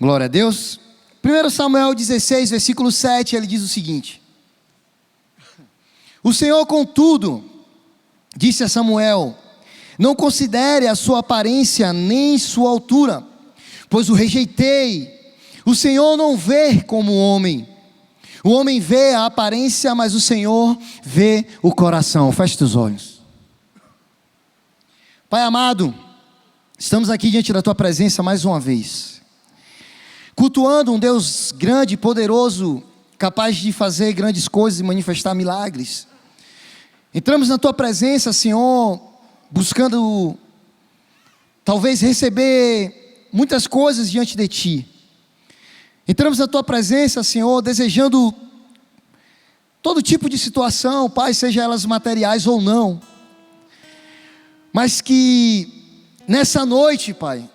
Glória a Deus. 1 Samuel 16, versículo 7, ele diz o seguinte: o Senhor, contudo, disse a Samuel: não considere a sua aparência nem sua altura, pois o rejeitei. O Senhor não vê como o homem vê a aparência, mas o Senhor vê o coração. Feche os olhos. Pai amado, estamos aqui diante da tua presença mais uma vez, cultuando um Deus grande, poderoso, capaz de fazer grandes coisas e manifestar milagres. Entramos na tua presença, Senhor, buscando talvez receber muitas coisas diante de ti. Entramos na tua presença, Senhor, desejando todo tipo de situação, Pai, seja elas materiais ou não, mas que nessa noite, Pai,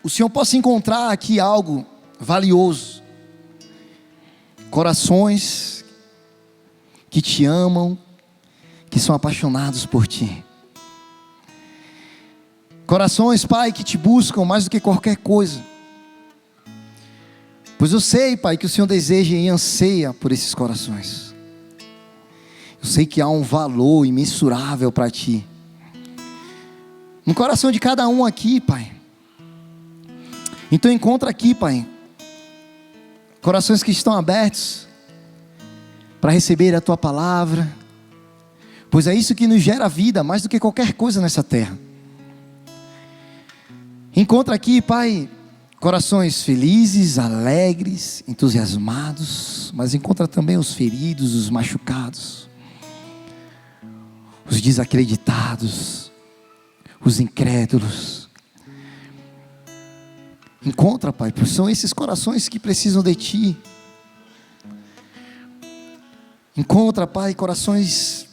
o Senhor possa encontrar aqui algo valioso. Corações que te amam, que são apaixonados por ti. Corações, Pai, que te buscam mais do que qualquer coisa. Pois eu sei, Pai, que o Senhor deseja e anseia por esses corações. Eu sei que há um valor imensurável para ti no coração de cada um aqui, Pai. Então encontra aqui, Pai, corações que estão abertos para receber a tua palavra, pois é isso que nos gera vida mais do que qualquer coisa nessa terra. Encontra aqui, Pai, corações felizes, alegres, entusiasmados, mas encontra também os feridos, os machucados, os desacreditados, os incrédulos. Encontra, Pai, pois são esses corações que precisam de ti. Encontra, Pai, corações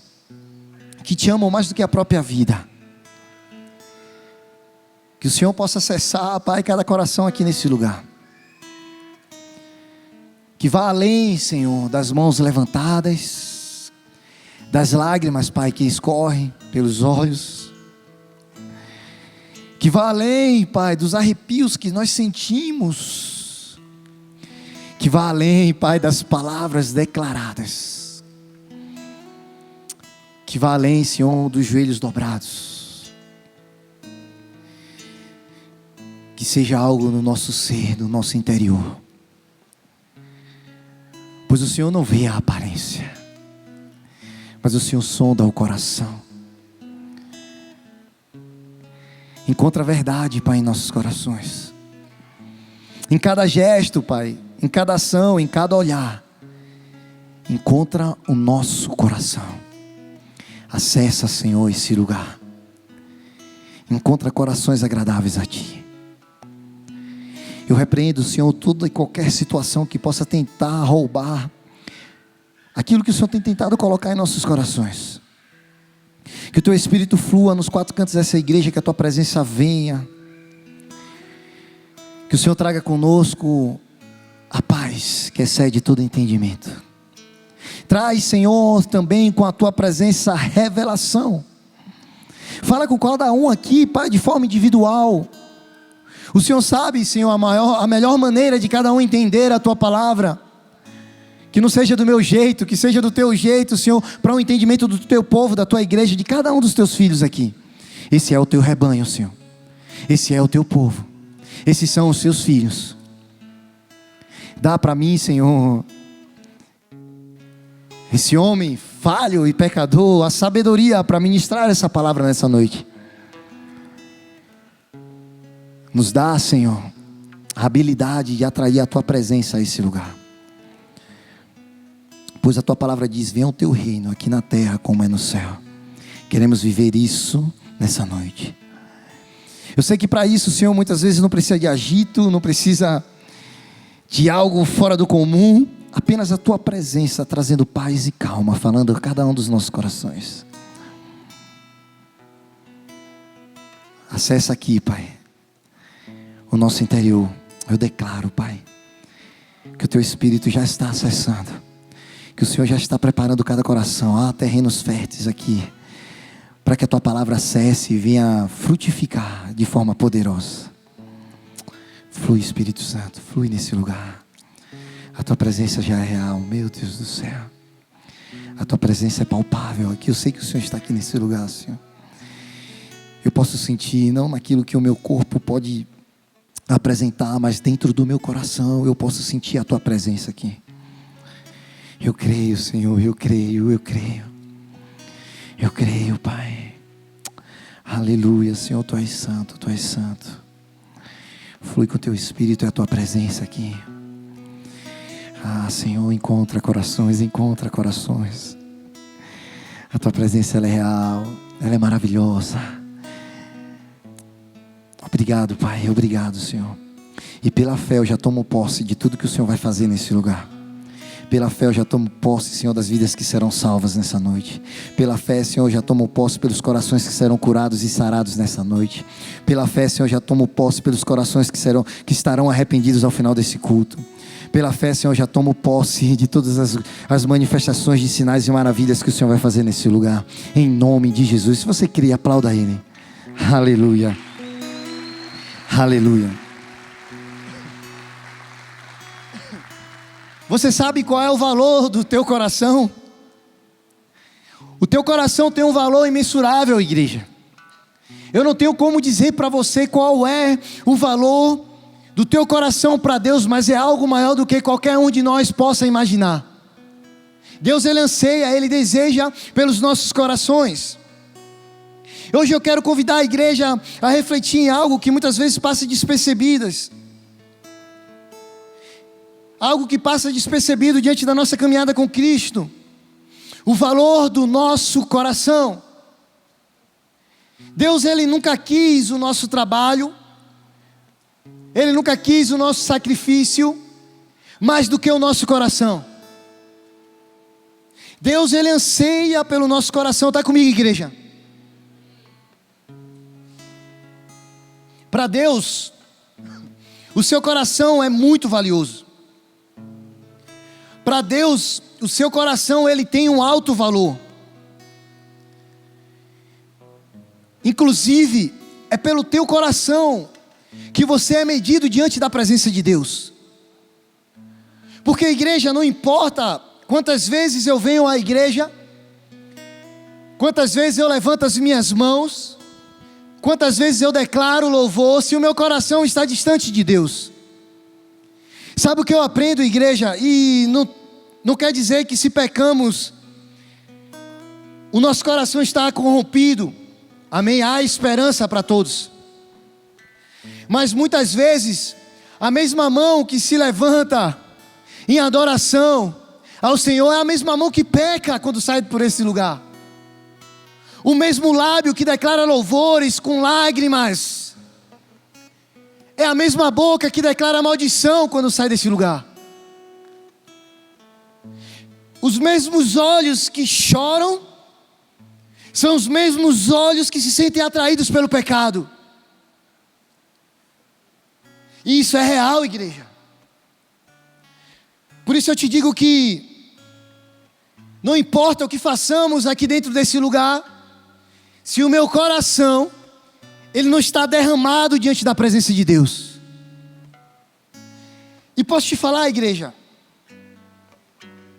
que te amam mais do que a própria vida. Que o Senhor possa acessar, Pai, cada coração aqui nesse lugar. Que vá além, Senhor, das mãos levantadas, das lágrimas, Pai, que escorrem pelos olhos. Que vá além, Pai, dos arrepios que nós sentimos. Que vá além, Pai, das palavras declaradas. Que vá além, Senhor, dos joelhos dobrados. Que seja algo no nosso ser, no nosso interior. Pois o Senhor não vê a aparência, mas o Senhor sonda o coração. Encontra a verdade, Pai, em nossos corações. Em cada gesto, Pai, em cada ação, em cada olhar. Encontra o nosso coração. Acessa, Senhor, esse lugar. Encontra corações agradáveis a Ti. Eu repreendo, Senhor, toda e qualquer situação que possa tentar roubar aquilo que o Senhor tem tentado colocar em nossos corações. Que o Teu Espírito flua nos quatro cantos dessa igreja, que a Tua presença venha. Que o Senhor traga conosco a paz que excede todo entendimento. Traz, Senhor, também com a Tua presença a revelação. Fala com cada um aqui, Pai, de forma individual. O Senhor sabe, Senhor, a melhor maneira de cada um entender a Tua palavra. Que não seja do meu jeito, que seja do Teu jeito, Senhor, para o entendimento do Teu povo, da Tua igreja, de cada um dos Teus filhos aqui. Esse é o Teu rebanho, Senhor. Esse é o Teu povo. Esses são os Seus filhos. Dá para mim, Senhor, esse homem falho e pecador, a sabedoria para ministrar essa palavra nessa noite. Nos dá, Senhor, a habilidade de atrair a Tua presença a esse lugar. Pois a Tua palavra diz: venha o Teu reino aqui na terra como é no céu. Queremos viver isso nessa noite. Eu sei que para isso, Senhor, muitas vezes não precisa de agito, não precisa de algo fora do comum. Apenas a Tua presença trazendo paz e calma, falando a cada um dos nossos corações. Acessa aqui, Pai, o nosso interior. Eu declaro, Pai, que o Teu Espírito já está acessando, que o Senhor já está preparando cada coração. Há terrenos férteis aqui, para que a Tua palavra acesse e venha frutificar de forma poderosa. Flui, Espírito Santo, flui nesse lugar. A tua presença já é real, meu Deus do céu. A tua presença é palpável aqui. Eu sei que o Senhor está aqui nesse lugar, Senhor. Eu posso sentir, não naquilo que o meu corpo pode apresentar, mas dentro do meu coração eu posso sentir a tua presença aqui. Eu creio, Senhor, eu creio. Eu creio, Pai. Aleluia, Senhor, Tu és santo, Tu és santo. Flui com o Teu Espírito e a Tua presença aqui. Ah, Senhor, encontra corações. A Tua presença, ela é real, ela é maravilhosa. Obrigado, Pai, obrigado, Senhor. E pela fé eu já tomo posse de tudo que o Senhor vai fazer nesse lugar. Pela fé eu já tomo posse, Senhor, das vidas que serão salvas nessa noite. Pela fé, Senhor, eu já tomo posse pelos corações que serão curados e sarados nessa noite. Pela fé, Senhor, eu já tomo posse pelos corações que estarão arrependidos ao final desse culto. Pela fé, Senhor, eu já tomo posse de todas as manifestações de sinais e maravilhas que o Senhor vai fazer nesse lugar. Em nome de Jesus. Se você crê, aplauda Ele. Aleluia. Aleluia. Você sabe qual é o valor do teu coração? O teu coração tem um valor imensurável, igreja. Eu não tenho como dizer para você qual é o valor do teu coração para Deus, mas é algo maior do que qualquer um de nós possa imaginar. Deus, Ele anseia, Ele deseja pelos nossos corações. Hoje eu quero convidar a igreja a refletir em algo que muitas vezes passa despercebidas. Algo que passa despercebido diante da nossa caminhada com Cristo. O valor do nosso coração. Deus, Ele nunca quis o nosso trabalho. Ele nunca quis o nosso sacrifício. Mais do que o nosso coração. Deus, Ele anseia pelo nosso coração. Está comigo, igreja? Para Deus, o seu coração é muito valioso. Para Deus, o seu coração, ele tem um alto valor. Inclusive, é pelo teu coração que você é medido diante da presença de Deus. Porque a igreja, não importa quantas vezes eu venho à igreja, quantas vezes eu levanto as minhas mãos, quantas vezes eu declaro louvor, se o meu coração está distante de Deus. Sabe o que eu aprendo, igreja? E não quer dizer que se pecamos, o nosso coração está corrompido. Amém? Há esperança para todos. Mas muitas vezes, a mesma mão que se levanta em adoração ao Senhor é a mesma mão que peca quando sai por esse lugar. O mesmo lábio que declara louvores com lágrimas é a mesma boca que declara maldição quando sai desse lugar. Os mesmos olhos que choram são os mesmos olhos que se sentem atraídos pelo pecado. E isso é real, igreja. Por isso eu te digo que não importa o que façamos aqui dentro desse lugar, se o meu coração ele não está derramado diante da presença de Deus. E posso te falar, igreja,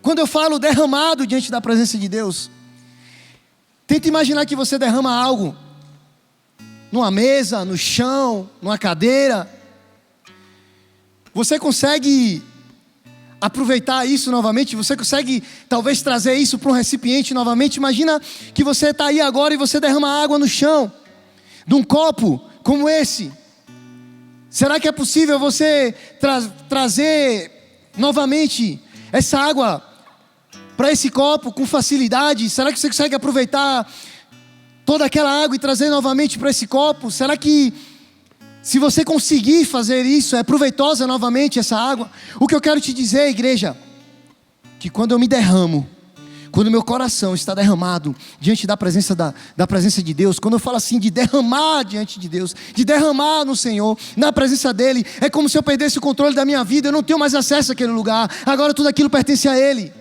quando eu falo derramado diante da presença de Deus, tenta imaginar que você derrama algo numa mesa, no chão, numa cadeira. Você consegue aproveitar isso novamente? Você consegue talvez trazer isso para um recipiente novamente? Imagina que você está aí agora e você derrama água no chão de um copo como esse. Será que é possível você trazer novamente essa água para esse copo com facilidade? Será que você consegue aproveitar toda aquela água e trazer novamente para esse copo? Será que se você conseguir fazer isso, é proveitosa novamente essa água? O que eu quero te dizer, igreja, que quando eu me derramo, quando meu coração está derramado diante da presença de Deus, quando eu falo assim de derramar diante de Deus, de derramar no Senhor, na presença dEle, é como se eu perdesse o controle da minha vida. Eu não tenho mais acesso àquele lugar, agora tudo aquilo pertence a Ele.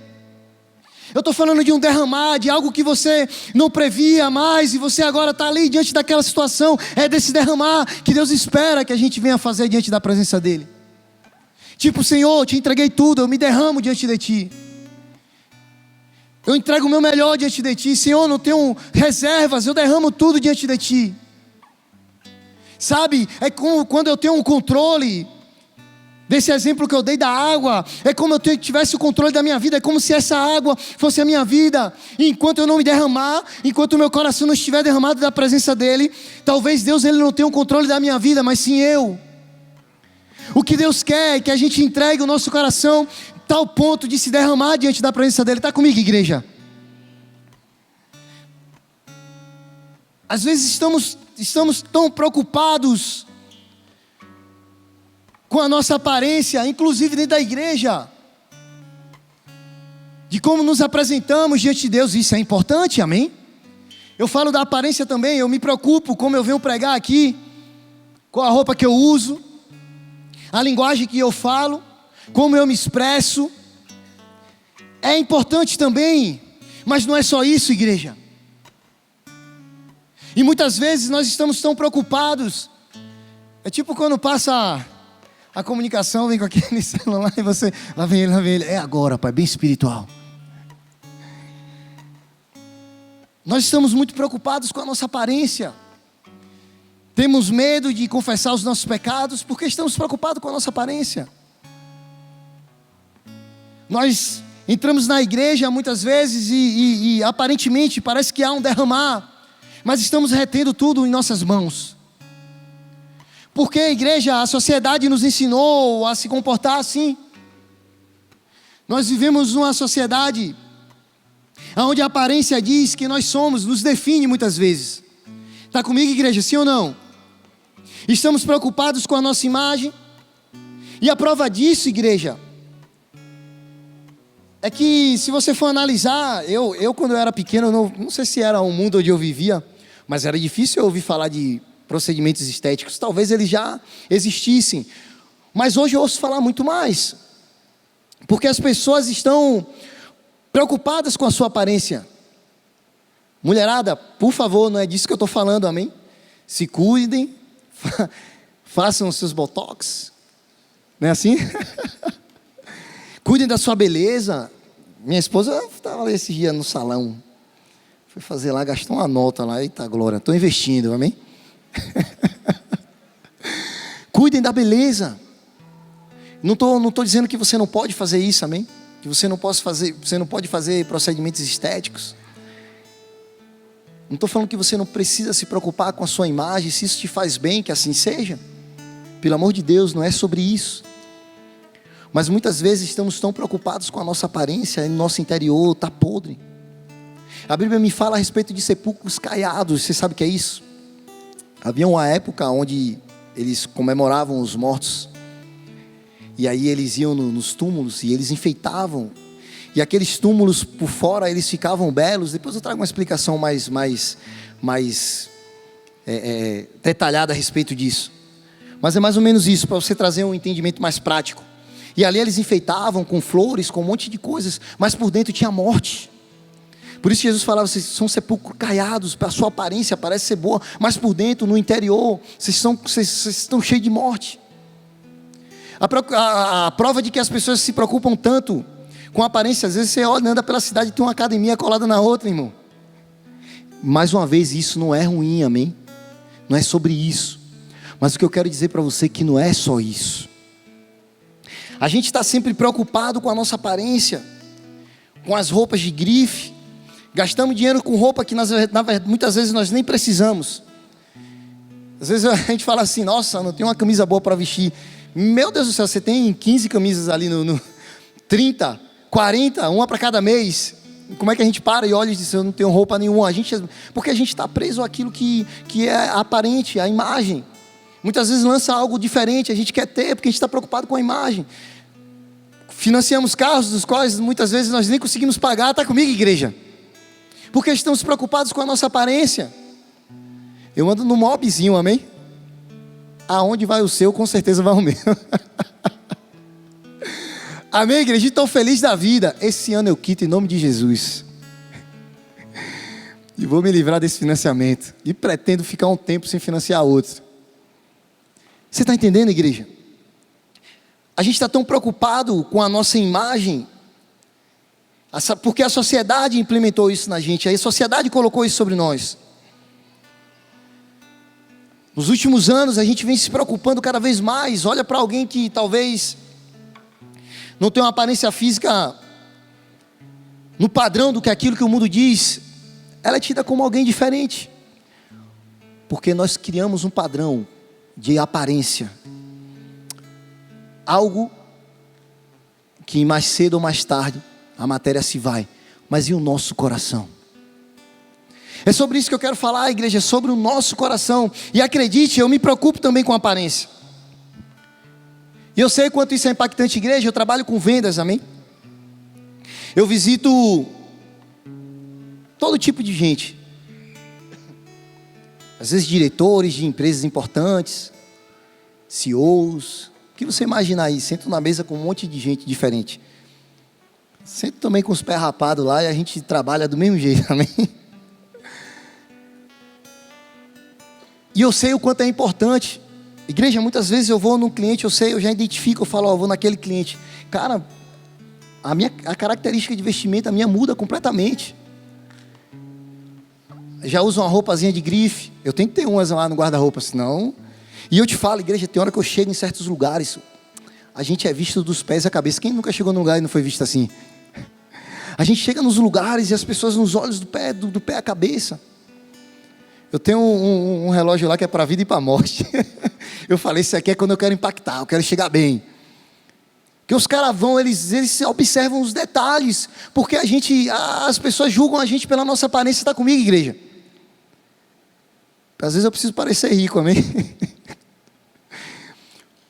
Eu estou falando de um derramar, de algo que você não previa mais e você agora está ali diante daquela situação. É desse derramar que Deus espera que a gente venha fazer diante da presença dEle. Tipo, Senhor, eu te entreguei tudo, eu me derramo diante de Ti. Eu entrego o meu melhor diante de Ti. Senhor, não tenho reservas, eu derramo tudo diante de Ti. Sabe, é como quando eu tenho um controle, desse exemplo que eu dei da água, é como eu tivesse o controle da minha vida, é como se essa água fosse a minha vida, e enquanto eu não me derramar, enquanto o meu coração não estiver derramado da presença dEle, talvez Deus ele não tenha o controle da minha vida, mas sim eu. O que Deus quer é que a gente entregue o nosso coração tal ponto de se derramar diante da presença dEle. Está comigo, igreja? Às vezes estamos tão preocupados com a nossa aparência, inclusive dentro da igreja, de como nos apresentamos diante de Deus. Isso é importante, amém? Eu falo da aparência também, eu me preocupo como eu venho pregar aqui, com a roupa que eu uso, a linguagem que eu falo, como eu me expresso. É importante também, mas não é só isso, igreja. E muitas vezes nós estamos tão preocupados, é tipo quando passa a comunicação, vem com aquele celular e você, lá vem ele, é agora, pai, bem espiritual. Nós estamos muito preocupados com a nossa aparência. Temos medo de confessar os nossos pecados, porque estamos preocupados com a nossa aparência. Nós entramos na igreja muitas vezes e aparentemente parece que há um derramar, mas estamos retendo tudo em nossas mãos. Porque a igreja, a sociedade nos ensinou a se comportar assim. Nós vivemos numa sociedade onde a aparência diz que nós somos, nos define muitas vezes. Está comigo, igreja, sim ou não? Estamos preocupados com a nossa imagem. E a prova disso, igreja, é que se você for analisar, eu quando eu era pequeno, não sei se era um mundo onde eu vivia, mas era difícil eu ouvir falar de procedimentos estéticos. Talvez eles já existissem, mas hoje eu ouço falar muito mais, porque as pessoas estão preocupadas com a sua aparência. Mulherada, por favor, não é disso que eu estou falando, amém? Se cuidem, façam os seus botox, não é assim? Cuidem da sua beleza. Minha esposa estava esse dia no salão, foi fazer lá, gastou uma nota lá, eita glória, estou investindo, amém? Cuidem da beleza. Não estou dizendo que você não pode fazer isso, amém? Que você não pode fazer procedimentos estéticos. Não estou falando que você não precisa se preocupar com a sua imagem, se isso te faz bem, que assim seja. Pelo amor de Deus, não é sobre isso. Mas muitas vezes estamos tão preocupados com a nossa aparência, e nosso interior está podre. A Bíblia me fala a respeito de sepulcros caiados. Você sabe o que é isso? Havia uma época onde eles comemoravam os mortos, e aí eles iam nos túmulos e eles enfeitavam, e aqueles túmulos por fora eles ficavam belos. Depois eu trago uma explicação mais detalhada a respeito disso, mas é mais ou menos isso, para você trazer um entendimento mais prático. E ali eles enfeitavam com flores, com um monte de coisas, mas por dentro tinha morte. Por isso Jesus falava, vocês são sepulcros caiados, a sua aparência parece ser boa, mas por dentro, no interior, vocês estão cheios de morte. A prova de que as pessoas se preocupam tanto com a aparência, às vezes você olha, anda pela cidade e tem uma academia colada na outra, irmão. Mais uma vez, isso não é ruim, amém? Não é sobre isso. Mas o que eu quero dizer para você é que não é só isso. A gente está sempre preocupado com a nossa aparência, com as roupas de grife. Gastamos dinheiro com roupa que muitas vezes nós nem precisamos. Às vezes a gente fala assim, nossa, não tenho uma camisa boa para vestir. Meu Deus do céu, você tem 15 camisas ali no 30, 40, uma para cada mês. Como é que a gente para e olha e diz, eu não tenho roupa nenhuma? Porque a gente está preso àquilo que é aparente, a imagem. Muitas vezes lança algo diferente, a gente quer ter, porque a gente está preocupado com a imagem. Financiamos carros dos quais muitas vezes nós nem conseguimos pagar. Está comigo, igreja? Porque estamos preocupados com a nossa aparência. Eu ando no mobzinho, amém? Aonde vai o seu, com certeza vai o meu. Amém, igreja? Estou feliz da vida. Esse ano eu quito em nome de Jesus. E vou me livrar desse financiamento. E pretendo ficar um tempo sem financiar outro. Você está entendendo, igreja? A gente está tão preocupado com a nossa imagem, porque a sociedade implementou isso na gente, a sociedade colocou isso sobre nós. Nos últimos anos a gente vem se preocupando cada vez mais. Olha para alguém que talvez não tem uma aparência física no padrão do que aquilo que o mundo diz, ela é tida como alguém diferente, porque nós criamos um padrão de aparência, algo que mais cedo ou mais tarde a matéria se vai, mas e o nosso coração? É sobre isso que eu quero falar, igreja, sobre o nosso coração. E acredite, eu me preocupo também com a aparência. E eu sei quanto isso é impactante, igreja. Eu trabalho com vendas, amém? Eu visito todo tipo de gente. Às vezes diretores de empresas importantes, CEOs, o que você imagina aí? Sento na mesa com um monte de gente diferente. Sento também com os pés rapados lá e a gente trabalha do mesmo jeito, amém? E eu sei o quanto é importante. Igreja, muitas vezes eu vou num cliente, eu já identifico, eu falo, eu vou naquele cliente. Cara, a característica de vestimenta minha muda completamente. Já uso uma roupazinha de grife. Eu tenho que ter umas lá no guarda-roupa, senão... E eu te falo, igreja, tem hora que eu chego em certos lugares, a gente é visto dos pés à cabeça. Quem nunca chegou num lugar e não foi visto assim? A gente chega nos lugares e as pessoas nos olhos do pé à cabeça. Eu tenho um relógio lá que é para a vida e para a morte. Eu falei, isso aqui é quando eu quero impactar, eu quero chegar bem. Porque os caras vão, eles observam os detalhes. Porque as pessoas julgam a gente pela nossa aparência. Está comigo, igreja? Às vezes eu preciso parecer rico, amém?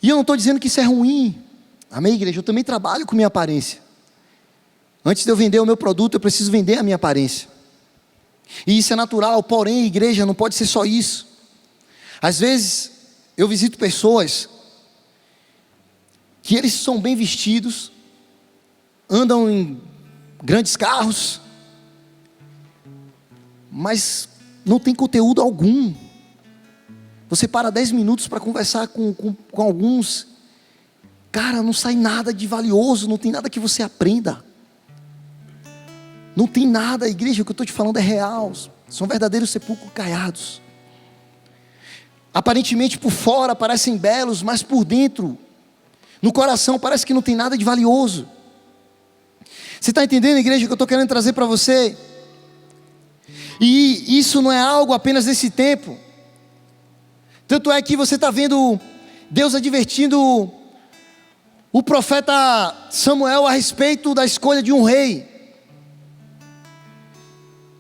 E eu não estou dizendo que isso é ruim. Amém, igreja? Eu também trabalho com minha aparência. Antes de eu vender o meu produto, eu preciso vender a minha aparência. E isso é natural, porém, igreja, não pode ser só isso. Às vezes, eu visito pessoas que eles são bem vestidos, andam em grandes carros, mas não tem conteúdo algum. Você para 10 minutos para conversar com alguns, cara, não sai nada de valioso, não tem nada que você aprenda. Não tem nada, igreja, o que eu estou te falando é real. São verdadeiros sepulcros caiados. Aparentemente por fora parecem belos, mas por dentro, no coração, parece que não tem nada de valioso. Você está entendendo, igreja, o que eu estou querendo trazer para você? E isso não é algo apenas desse tempo. Tanto é que você está vendo Deus advertindo o profeta Samuel a respeito da escolha de um rei.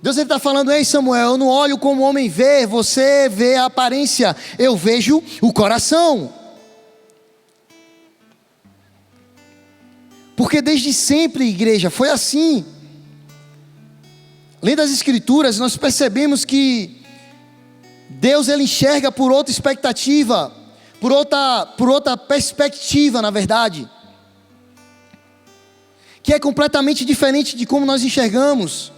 Deus está falando, ei Samuel, eu não olho como o homem vê, você vê a aparência, eu vejo o coração. Porque desde sempre, igreja, foi assim. Lendo as escrituras, nós percebemos que Deus, ele enxerga por outra expectativa, por outra perspectiva, na verdade, que é completamente diferente de como nós enxergamos.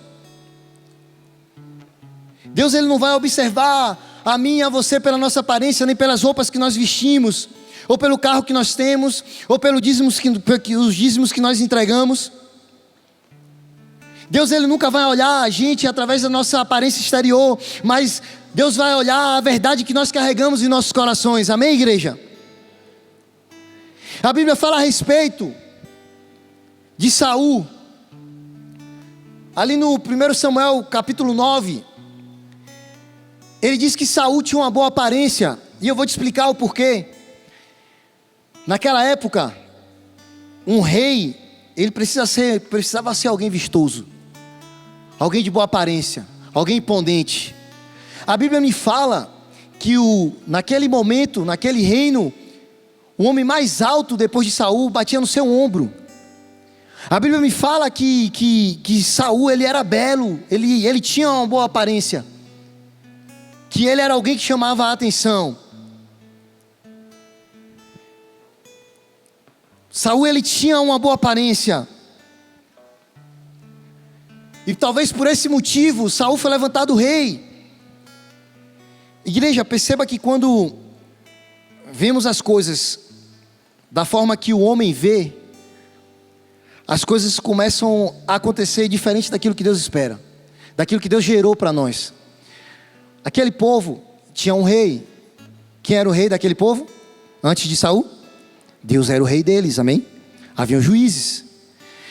Deus, ele não vai observar a mim e a você pela nossa aparência, nem pelas roupas que nós vestimos, ou pelo carro que nós temos, ou pelos dízimos que nós entregamos. Deus, ele nunca vai olhar a gente através da nossa aparência exterior, mas Deus vai olhar a verdade que nós carregamos em nossos corações, amém, igreja? A Bíblia fala a respeito de Saul, ali no 1 Samuel capítulo 9, ele diz que Saul tinha uma boa aparência, e eu vou te explicar o porquê. Naquela época, um rei, ele precisava ser alguém vistoso, alguém de boa aparência, alguém imponente. A Bíblia me fala que naquele momento, naquele reino, o homem mais alto depois de Saul batia no seu ombro. A Bíblia me fala que Saul, ele era belo, ele tinha uma boa aparência, que ele era alguém que chamava a atenção. Saul, ele tinha uma boa aparência. E talvez por esse motivo, Saul foi levantado rei. Igreja, perceba que quando vemos as coisas da forma que o homem vê, as coisas começam a acontecer diferente daquilo que Deus espera, daquilo que Deus gerou para nós. Aquele povo tinha um rei. Quem era o rei daquele povo? Antes de Saul? Deus era o rei deles, amém? Haviam juízes.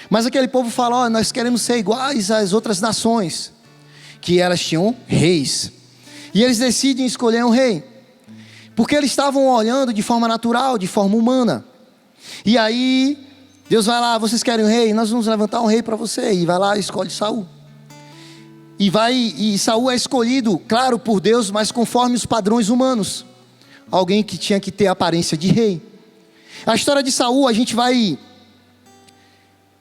Mas aquele povo fala, nós queremos ser iguais às outras nações, que elas tinham reis. E eles decidem escolher um rei, porque eles estavam olhando de forma natural, de forma humana. E aí, Deus vai lá, vocês querem um rei? Nós vamos levantar um rei para você. E vai lá e escolhe Saul. E Saul é escolhido, claro, por Deus, mas conforme os padrões humanos. Alguém que tinha que ter a aparência de rei. A história de Saul a gente vai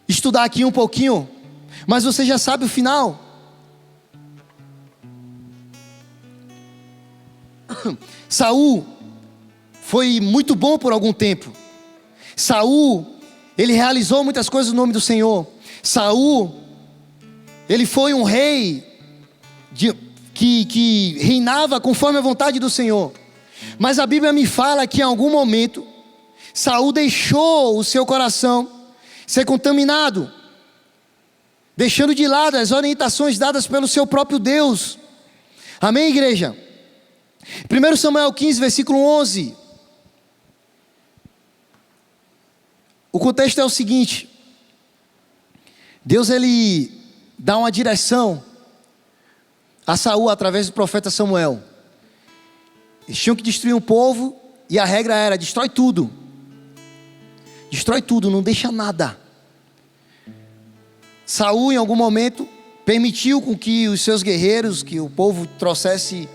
estudar aqui um pouquinho, mas você já sabe o final. Saul foi muito bom por algum tempo. Saul, ele realizou muitas coisas no nome do Senhor. Saul, ele foi um rei que reinava conforme a vontade do Senhor. Mas a Bíblia me fala que em algum momento Saul deixou o seu coração ser contaminado, deixando de lado as orientações dadas pelo seu próprio Deus. Amém, igreja? 1 Samuel 15, versículo 11. O contexto é o seguinte: Deus, ele dá uma direção a Saul através do profeta Samuel. Eles tinham que destruir um povo, e a regra era: destrói tudo. Destrói tudo, não deixa nada. Saul, em algum momento, permitiu com que os seus guerreiros, que o povo trouxesse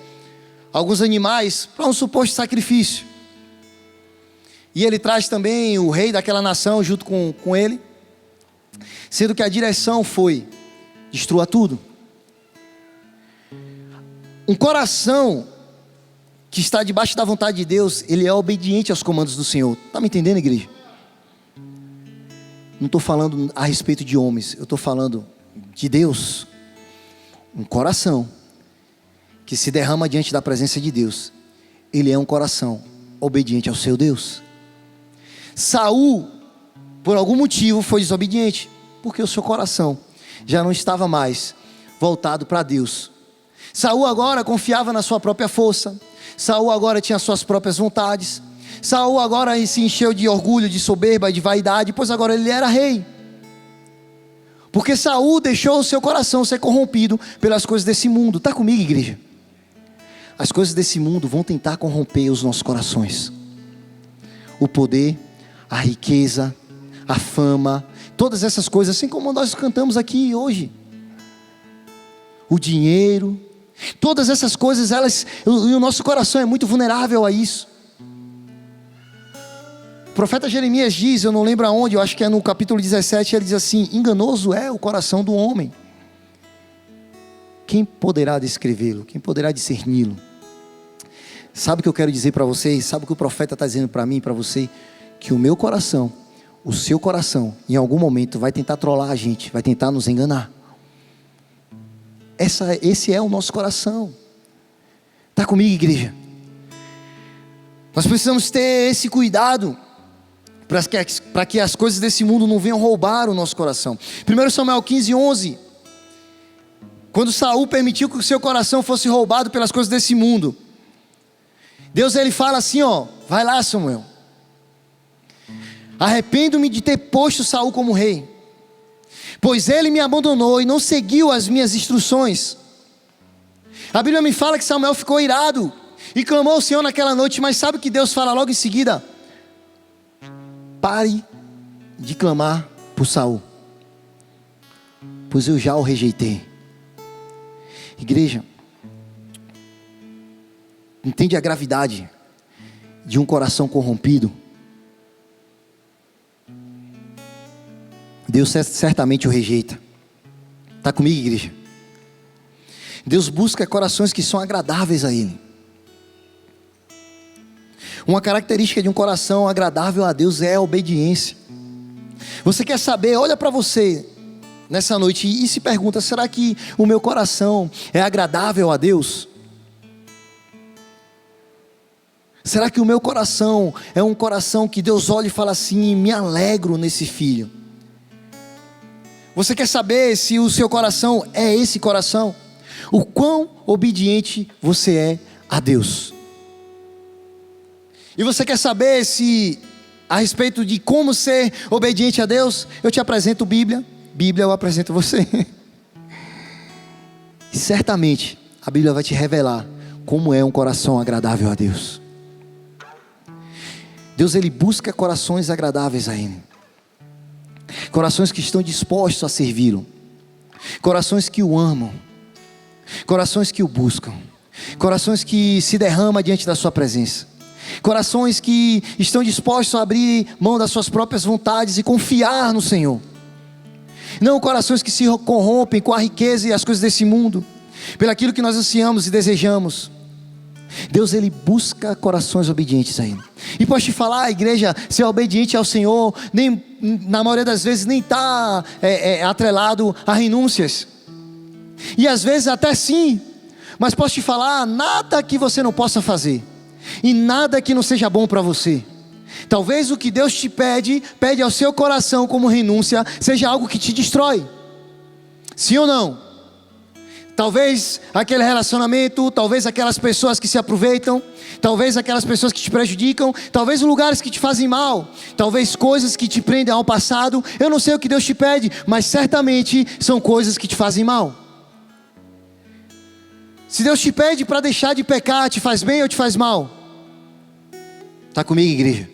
alguns animais para um suposto sacrifício. E ele traz também o rei daquela nação junto com ele, sendo que a direção foi: destrua tudo. Um coração que está debaixo da vontade de Deus, ele é obediente aos comandos do Senhor. Está me entendendo, igreja? Não estou falando a respeito de homens, eu estou falando de Deus. Um coração que se derrama diante da presença de Deus, ele é um coração obediente ao seu Deus. Saul, por algum motivo, foi desobediente, porque o seu coração já não estava mais voltado para Deus. Saul agora confiava na sua própria força. Saul agora tinha suas próprias vontades. Saul agora se encheu de orgulho, de soberba, de vaidade, pois agora ele era rei. Porque Saul deixou o seu coração ser corrompido pelas coisas desse mundo. Está comigo, igreja? As coisas desse mundo vão tentar corromper os nossos corações. O poder, a riqueza, a fama, todas essas coisas, assim como nós cantamos aqui hoje. O dinheiro, todas essas coisas, e o nosso coração é muito vulnerável a isso. O profeta Jeremias diz, eu não lembro aonde, eu acho que é no capítulo 17, ele diz assim: enganoso é o coração do homem. Quem poderá descrevê-lo? Quem poderá discerni-lo? Sabe o que eu quero dizer para vocês? Sabe o que o profeta está dizendo para mim e para você? Que o meu coração, o seu coração, em algum momento vai tentar trollar a gente, vai tentar nos enganar. Esse é o nosso coração. Está comigo, igreja? Nós precisamos ter esse cuidado para que as coisas desse mundo não venham roubar o nosso coração. 1 Samuel 15, 11. Quando Saul permitiu que o seu coração fosse roubado pelas coisas desse mundo, Deus, ele fala assim, vai lá, Samuel, arrependo-me de ter posto Saul como rei, pois ele me abandonou e não seguiu as minhas instruções. A Bíblia me fala que Samuel ficou irado e clamou ao Senhor naquela noite, mas sabe o que Deus fala logo em seguida? Pare de clamar por Saul, pois eu já o rejeitei. Igreja, entende a gravidade de um coração corrompido? Deus certamente o rejeita. Está comigo, igreja? Deus busca corações que são agradáveis a Ele. Uma característica de um coração agradável a Deus é a obediência. Você quer saber? Olha para você nessa noite e se pergunta: será que o meu coração é agradável a Deus? Será que o meu coração é um coração que Deus olha e fala assim: me alegro nesse filho? Você quer saber se o seu coração é esse coração? O quão obediente você é a Deus? E você quer saber se a respeito de como ser obediente a Deus? Eu te apresento Bíblia, eu apresento você. E certamente a Bíblia vai te revelar como é um coração agradável a Deus. Deus, Ele busca corações agradáveis a Ele, corações que estão dispostos a servi-lo, corações que o amam, corações que o buscam, corações que se derramam diante da sua presença, corações que estão dispostos a abrir mão das suas próprias vontades e confiar no Senhor. Não corações que se corrompem com a riqueza e as coisas desse mundo, pelaquilo que nós ansiamos e desejamos. Deus, Ele busca corações obedientes a Ele. E posso te falar, igreja, ser obediente ao Senhor, nem, na maioria das vezes, nem está atrelado a renúncias. E às vezes até sim, mas posso te falar, nada que você não possa fazer, e nada que não seja bom para você. Talvez o que Deus te pede ao seu coração como renúncia, seja algo que te destrói. Sim ou não? Talvez aquele relacionamento, talvez aquelas pessoas que se aproveitam, talvez aquelas pessoas que te prejudicam, talvez lugares que te fazem mal, talvez coisas que te prendem ao passado. Eu não sei o que Deus te pede, mas certamente são coisas que te fazem mal. Se Deus te pede para deixar de pecar, te faz bem ou te faz mal? Está comigo, igreja?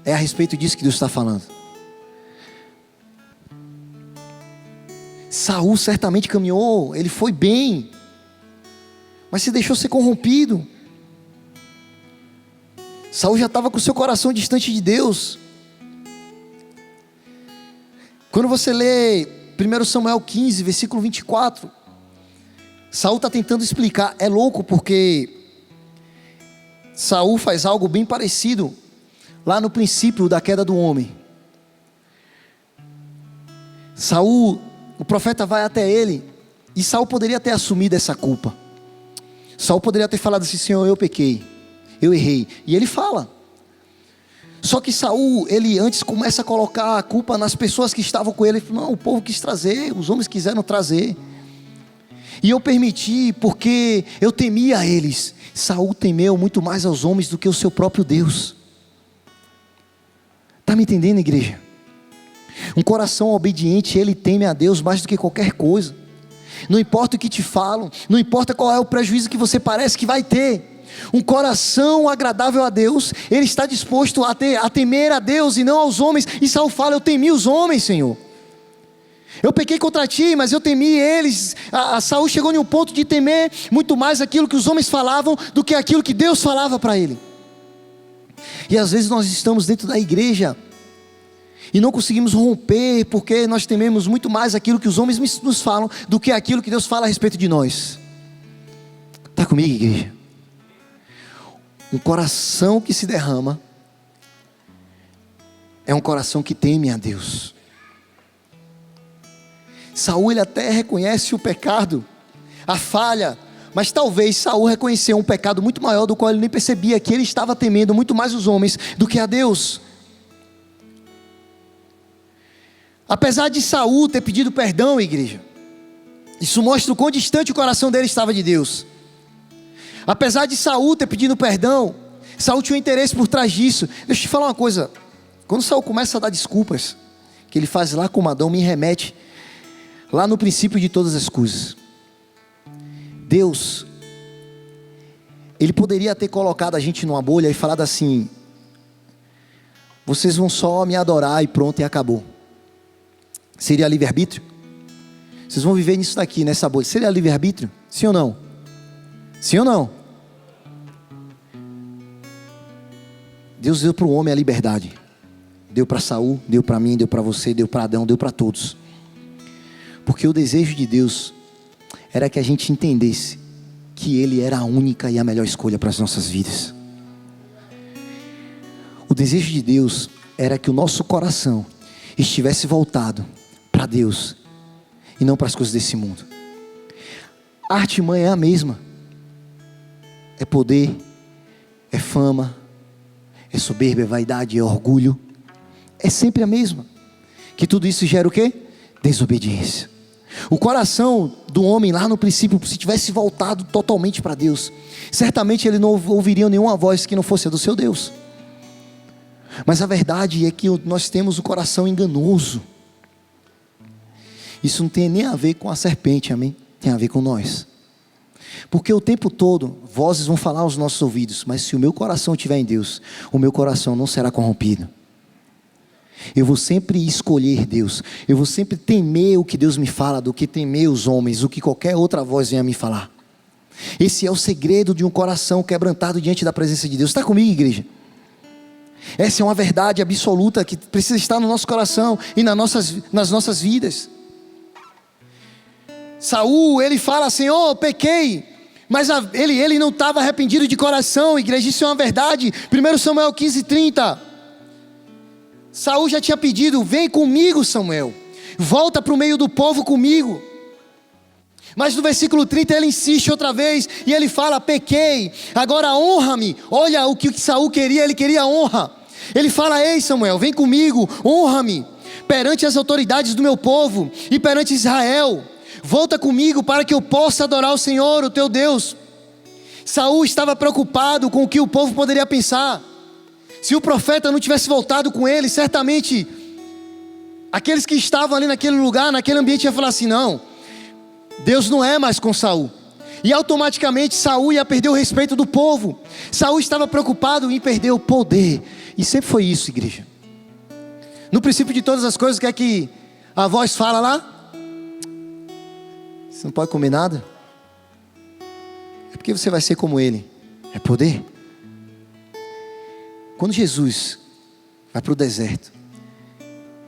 É a respeito disso que Deus está falando. Saul certamente caminhou, ele foi bem, mas se deixou ser corrompido. Saul já estava com o seu coração distante de Deus. Quando você lê 1 Samuel 15, versículo 24, Saul está tentando explicar. É louco porque Saul faz algo bem parecido lá no princípio da queda do homem. Saul, o profeta vai até ele, e Saul poderia ter assumido essa culpa. Saul poderia ter falado assim: Senhor, eu pequei, eu errei. E ele fala. Só que Saul, ele antes começa a colocar a culpa nas pessoas que estavam com ele. Ele falou: não, o povo quis trazer, os homens quiseram trazer, e eu permiti porque eu temia a eles. Saul temeu muito mais aos homens do que o seu próprio Deus. Está me entendendo, igreja? Um coração obediente, ele teme a Deus mais do que qualquer coisa. Não importa o que te falam, não importa qual é o prejuízo que você parece que vai ter. Um coração agradável a Deus, ele está disposto a temer a Deus e não aos homens. E Saul fala: eu temi os homens, Senhor. Eu pequei contra ti, mas eu temi eles. Saul chegou em um ponto de temer muito mais aquilo que os homens falavam do que aquilo que Deus falava para ele. E às vezes nós estamos dentro da igreja e não conseguimos romper, porque nós tememos muito mais aquilo que os homens nos falam do que aquilo que Deus fala a respeito de nós. Está comigo, igreja? Um coração que se derrama é um coração que teme a Deus. Saul, ele até reconhece o pecado, a falha, mas talvez Saul reconheceu um pecado muito maior, do qual ele nem percebia, que ele estava temendo muito mais os homens do que a Deus. Apesar de Saul ter pedido perdão, igreja, isso mostra o quão distante o coração dele estava de Deus. Apesar de Saul ter pedido perdão, Saul tinha um interesse por trás disso. Deixa eu te falar uma coisa. Quando Saul começa a dar desculpas, que ele faz lá com Adão, me remete lá no princípio de todas as coisas. Deus, ele poderia ter colocado a gente numa bolha e falado assim: vocês vão só me adorar e pronto, e acabou. Seria livre-arbítrio? Vocês vão viver nisso daqui, nessa bolha. Seria livre-arbítrio? Sim ou não? Sim ou não? Deus deu para o homem a liberdade. Deu para Saul, deu para mim, deu para você, deu para Adão, deu para todos. Porque o desejo de Deus era que a gente entendesse que Ele era a única e a melhor escolha para as nossas vidas. O desejo de Deus era que o nosso coração estivesse voltado para Deus e não para as coisas desse mundo. A artimanha é a mesma. É poder, é fama, é soberba, é vaidade, é orgulho. É sempre a mesma. Que tudo isso gera o quê? Desobediência. O coração do homem lá no princípio, se tivesse voltado totalmente para Deus, certamente ele não ouviria nenhuma voz que não fosse a do seu Deus. Mas a verdade é que nós temos o coração enganoso. Isso não tem nem a ver com a serpente, amém? Tem a ver com nós. Porque o tempo todo, vozes vão falar aos nossos ouvidos, mas se o meu coração estiver em Deus, o meu coração não será corrompido. Eu vou sempre escolher Deus. Eu vou sempre temer o que Deus me fala, do que temer os homens, o que qualquer outra voz venha me falar. Esse é o segredo de um coração quebrantado diante da presença de Deus. Está comigo, igreja? Essa é uma verdade absoluta que precisa estar no nosso coração e nas nossas vidas. Saul, ele fala assim: oh, pequei. Mas ele não estava arrependido de coração, igreja. Isso é uma verdade. 1 Samuel 15:30. Saul já tinha pedido: vem comigo, Samuel, volta para o meio do povo comigo. Mas no versículo 30 ele insiste outra vez, e ele fala: pequei, agora honra-me. Olha o que Saul queria, ele queria honra. Ele fala: ei Samuel, vem comigo, honra-me perante as autoridades do meu povo e perante Israel. Volta comigo para que eu possa adorar o Senhor, o teu Deus. Saul estava preocupado com o que o povo poderia pensar. Se o profeta não tivesse voltado com ele, certamente aqueles que estavam ali naquele lugar, naquele ambiente, iam falar assim: não, Deus não é mais com Saul. E automaticamente Saul ia perder o respeito do povo. Saul estava preocupado em perder o poder. E sempre foi isso, igreja. No princípio de todas as coisas, o que é que a voz fala lá? Você não pode comer nada? É porque você vai ser como ele. É poder. Quando Jesus vai para o deserto,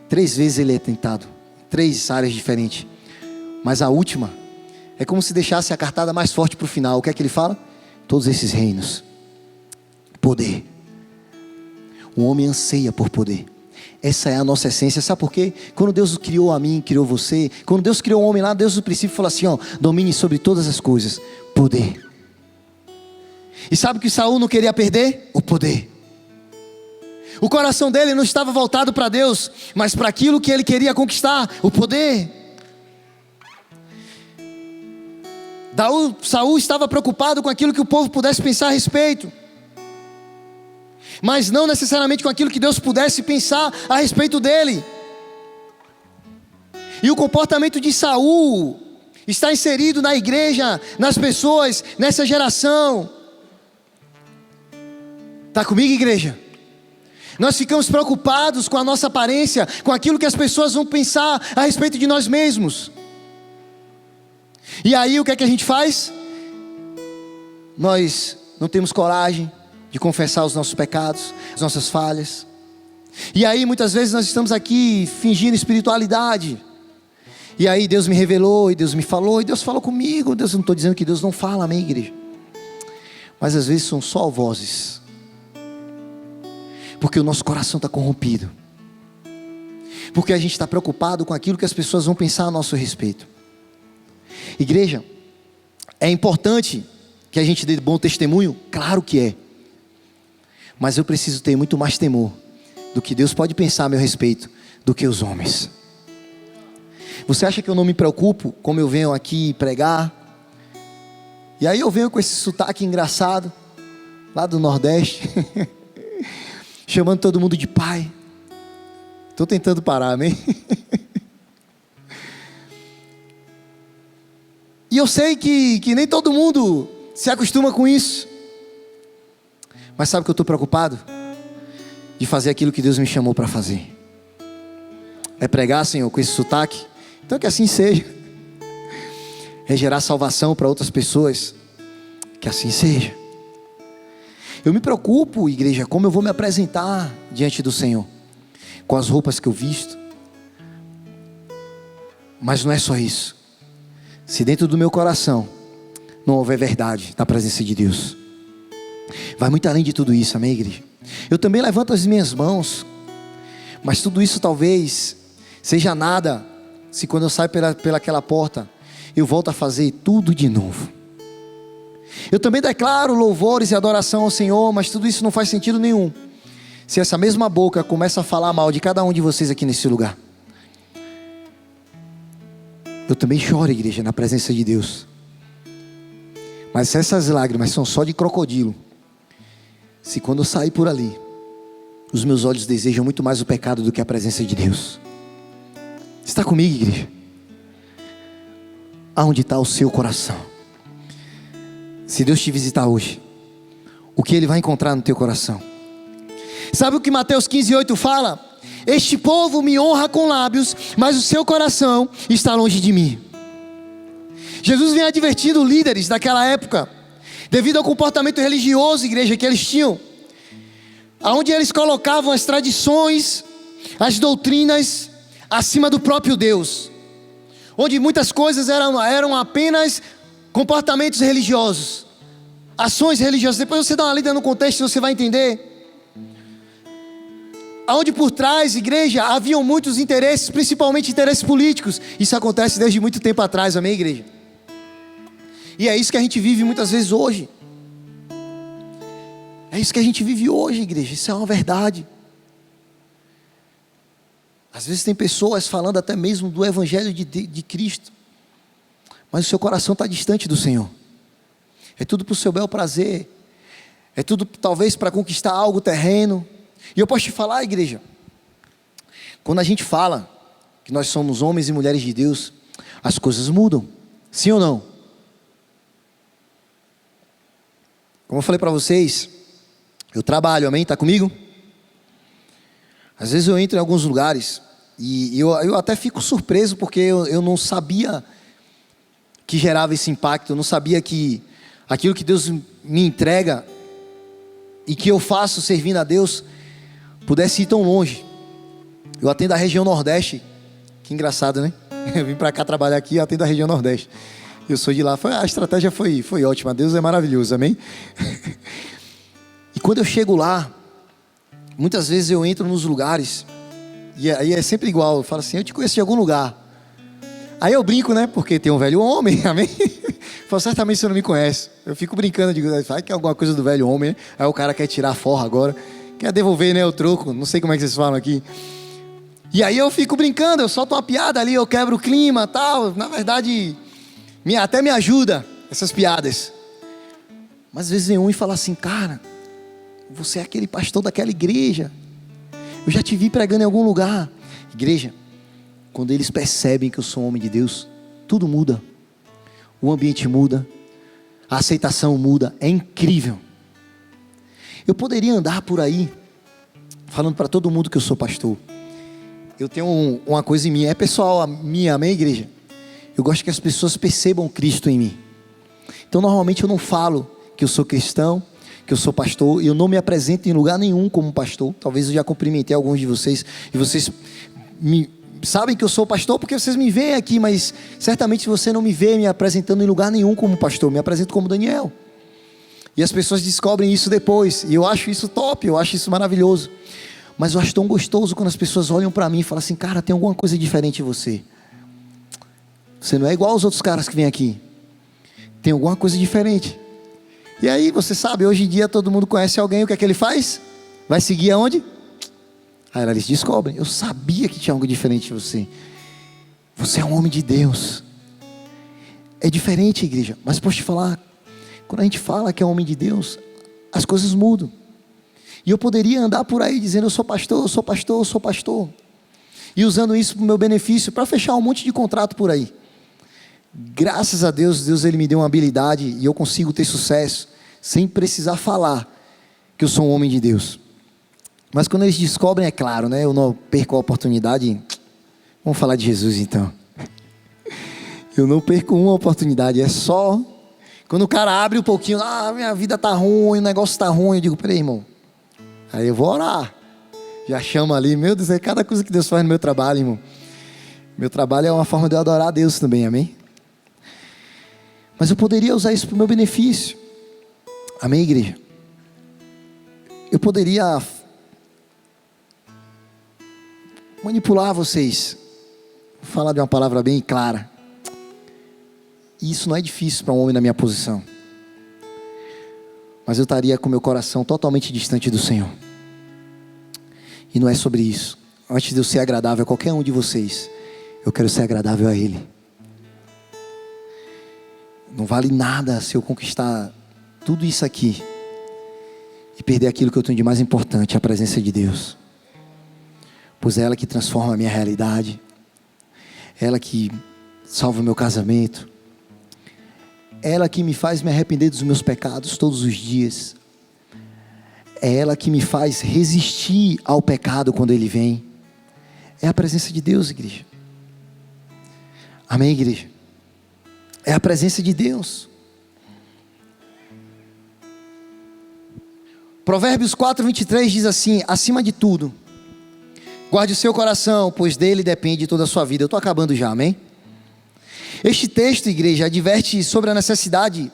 3 vezes ele é tentado, 3 áreas diferentes, mas a última é como se deixasse a cartada mais forte para o final. O que é que ele fala? Todos esses reinos, poder. O homem anseia por poder. Essa é a nossa essência. Sabe por quê? Quando Deus criou a mim, criou você, quando Deus criou o homem lá, Deus no princípio falou assim: ó, domine sobre todas as coisas, poder. E sabe o que Saul não queria perder? O poder. O coração dele não estava voltado para Deus, mas para aquilo que ele queria conquistar, o poder. Saul estava preocupado com aquilo que o povo pudesse pensar a respeito, mas não necessariamente com aquilo que Deus pudesse pensar a respeito dele. E o comportamento de Saul está inserido na igreja, nas pessoas, nessa geração. Está comigo, igreja? Nós ficamos preocupados com a nossa aparência, com aquilo que as pessoas vão pensar a respeito de nós mesmos. E aí o que é que a gente faz? Nós não temos coragem de confessar os nossos pecados, as nossas falhas. E aí muitas vezes nós estamos aqui fingindo espiritualidade. E aí Deus me revelou, e Deus me falou, e Deus falou comigo. Deus, não estou dizendo que Deus não fala, amém, igreja? Mas às vezes são só vozes. Porque o nosso coração está corrompido. Porque a gente está preocupado com aquilo que as pessoas vão pensar a nosso respeito. Igreja, é importante que a gente dê bom testemunho? Claro que é. Mas eu preciso ter muito mais temor do que Deus pode pensar a meu respeito do que os homens. Você acha que eu não me preocupo como eu venho aqui pregar? E aí eu venho com esse sotaque engraçado lá do Nordeste chamando todo mundo de pai. Estou tentando parar, amém? E eu sei que nem todo mundo se acostuma com isso. Mas sabe que eu estou preocupado? De fazer aquilo que Deus me chamou para fazer. É pregar, Senhor, com esse sotaque. Então que assim seja. É gerar salvação para outras pessoas. Que assim seja. Eu me preocupo, igreja, como eu vou me apresentar diante do Senhor, com as roupas que eu visto. Mas não é só isso. Se dentro do meu coração não houver verdade da presença de Deus, vai muito além de tudo isso, amém, igreja? Eu também levanto as minhas mãos, Mas tudo isso talvez seja nada, se quando eu saio pelaquela porta, eu volto a fazer tudo de novo. Eu também declaro louvores e adoração ao Senhor, mas tudo isso não faz sentido nenhum se essa mesma boca começa a falar mal de cada um de vocês aqui nesse lugar. Eu também choro, igreja, na presença de Deus. Mas se essas lágrimas são só de crocodilo, se quando eu sair por ali, os meus olhos desejam muito mais o pecado do que a presença de Deus. Está comigo, igreja? Aonde está o seu coração? Se Deus te visitar hoje, o que Ele vai encontrar no teu coração? Sabe o que Mateus 15:8 fala? Este povo me honra com lábios, mas o seu coração está longe de mim. Jesus vem advertindo líderes daquela época, devido ao comportamento religioso, igreja, que eles tinham, aonde eles colocavam as tradições, as doutrinas, acima do próprio Deus, onde muitas coisas eram apenas comportamentos religiosos, ações religiosas. Depois você dá uma lida no contexto, você vai entender. Aonde por trás, igreja, haviam muitos interesses, principalmente interesses políticos. Isso acontece desde muito tempo atrás, amém, igreja? E é isso que a gente vive muitas vezes hoje. É isso que a gente vive hoje, igreja. Isso é uma verdade. Às vezes tem pessoas falando até mesmo do Evangelho de Cristo, mas o seu coração está distante do Senhor. É tudo para o seu bel prazer. É tudo talvez para conquistar algo terreno. E eu posso te falar, igreja, quando a gente fala que nós somos homens e mulheres de Deus, as coisas mudam. Sim ou não? Como eu falei para vocês, eu trabalho, amém? Está comigo? Às vezes eu entro em alguns lugares e eu até fico surpreso, porque eu não sabia que gerava esse impacto. Eu não sabia que aquilo que Deus me entrega e que eu faço servindo a Deus pudesse ir tão longe. Eu atendo a região Nordeste. Que engraçado, né? Eu vim para cá trabalhar aqui e atendo a região Nordeste. Eu sou de lá. A estratégia foi ótima. Deus é maravilhoso, amém? E quando eu chego lá, muitas vezes eu entro nos lugares e aí é sempre igual. Eu falo assim: eu te conheço de algum lugar. Aí eu brinco, né? Porque tem um velho homem, amém? Eu falo: certamente você não me conhece. Eu fico brincando, digo: vai que é alguma coisa do velho homem, né? Aí o cara quer tirar a forra agora, quer devolver, né, o troco. Não sei como é que vocês falam aqui. E aí eu fico brincando, eu solto uma piada ali, eu quebro o clima e tal. Na verdade, até me ajuda essas piadas. Mas às vezes vem um e fala assim: cara, você é aquele pastor daquela igreja, eu já te vi pregando em algum lugar. Igreja, quando eles percebem que eu sou um homem de Deus, tudo muda. O ambiente muda, a aceitação muda, é incrível. Eu poderia andar por aí falando para todo mundo que eu sou pastor. Eu tenho uma coisa em mim, é pessoal minha, amém, igreja? Eu gosto que as pessoas percebam Cristo em mim. Então normalmente eu não falo que eu sou cristão, que eu sou pastor. Eu não me apresento em lugar nenhum como pastor. Talvez eu já cumprimentei alguns de vocês e vocês sabem que eu sou pastor porque vocês me veem aqui, mas certamente você não me vê me apresentando em lugar nenhum como pastor. Me apresento como Daniel. E as pessoas descobrem isso depois, e eu acho isso top, eu acho isso maravilhoso. Mas eu acho tão gostoso quando as pessoas olham para mim e falam assim: cara, tem alguma coisa diferente em você. Você não é igual aos outros caras que vêm aqui. Tem alguma coisa diferente. E aí, você sabe, hoje em dia todo mundo conhece alguém, o que é que ele faz? Vai seguir aonde? Aí eles descobrem: eu sabia que tinha algo diferente em você. Você é um homem de Deus. É diferente, igreja. Mas posso te falar, quando a gente fala que é um homem de Deus, as coisas mudam. E eu poderia andar por aí dizendo: eu sou pastor, eu sou pastor, eu sou pastor. E usando isso para o meu benefício, para fechar um monte de contrato por aí. Graças a Deus, Deus ele me deu uma habilidade e eu consigo ter sucesso sem precisar falar que eu sou um homem de Deus. Mas quando eles descobrem, é claro, né? Eu não perco a oportunidade. Vamos falar de Jesus então. Eu não perco uma oportunidade, é só quando o cara abre um pouquinho: minha vida tá ruim, o negócio tá ruim. Eu digo: peraí, irmão. Aí eu vou orar. Já chamo ali, meu Deus, é cada coisa que Deus faz no meu trabalho, irmão. Meu trabalho é uma forma de eu adorar a Deus também, amém? Mas eu poderia usar isso para o meu benefício. Amém, igreja? Eu poderia manipular vocês. Vou falar de uma palavra bem clara. E isso não é difícil para um homem na minha posição. Mas eu estaria com meu coração totalmente distante do Senhor. E não é sobre isso. Antes de eu ser agradável a qualquer um de vocês, eu quero ser agradável a Ele. Não vale nada se eu conquistar tudo isso aqui e perder aquilo que eu tenho de mais importante, a presença de Deus. Pois é ela que transforma a minha realidade. É ela que salva o meu casamento. É ela que me faz me arrepender dos meus pecados todos os dias. É ela que me faz resistir ao pecado quando ele vem. É a presença de Deus, igreja. Amém, igreja? É a presença de Deus. Provérbios 4:23 diz assim: acima de tudo, guarde o seu coração, pois dele depende toda a sua vida. Eu estou acabando já, amém? Este texto, igreja, adverte sobre a necessidade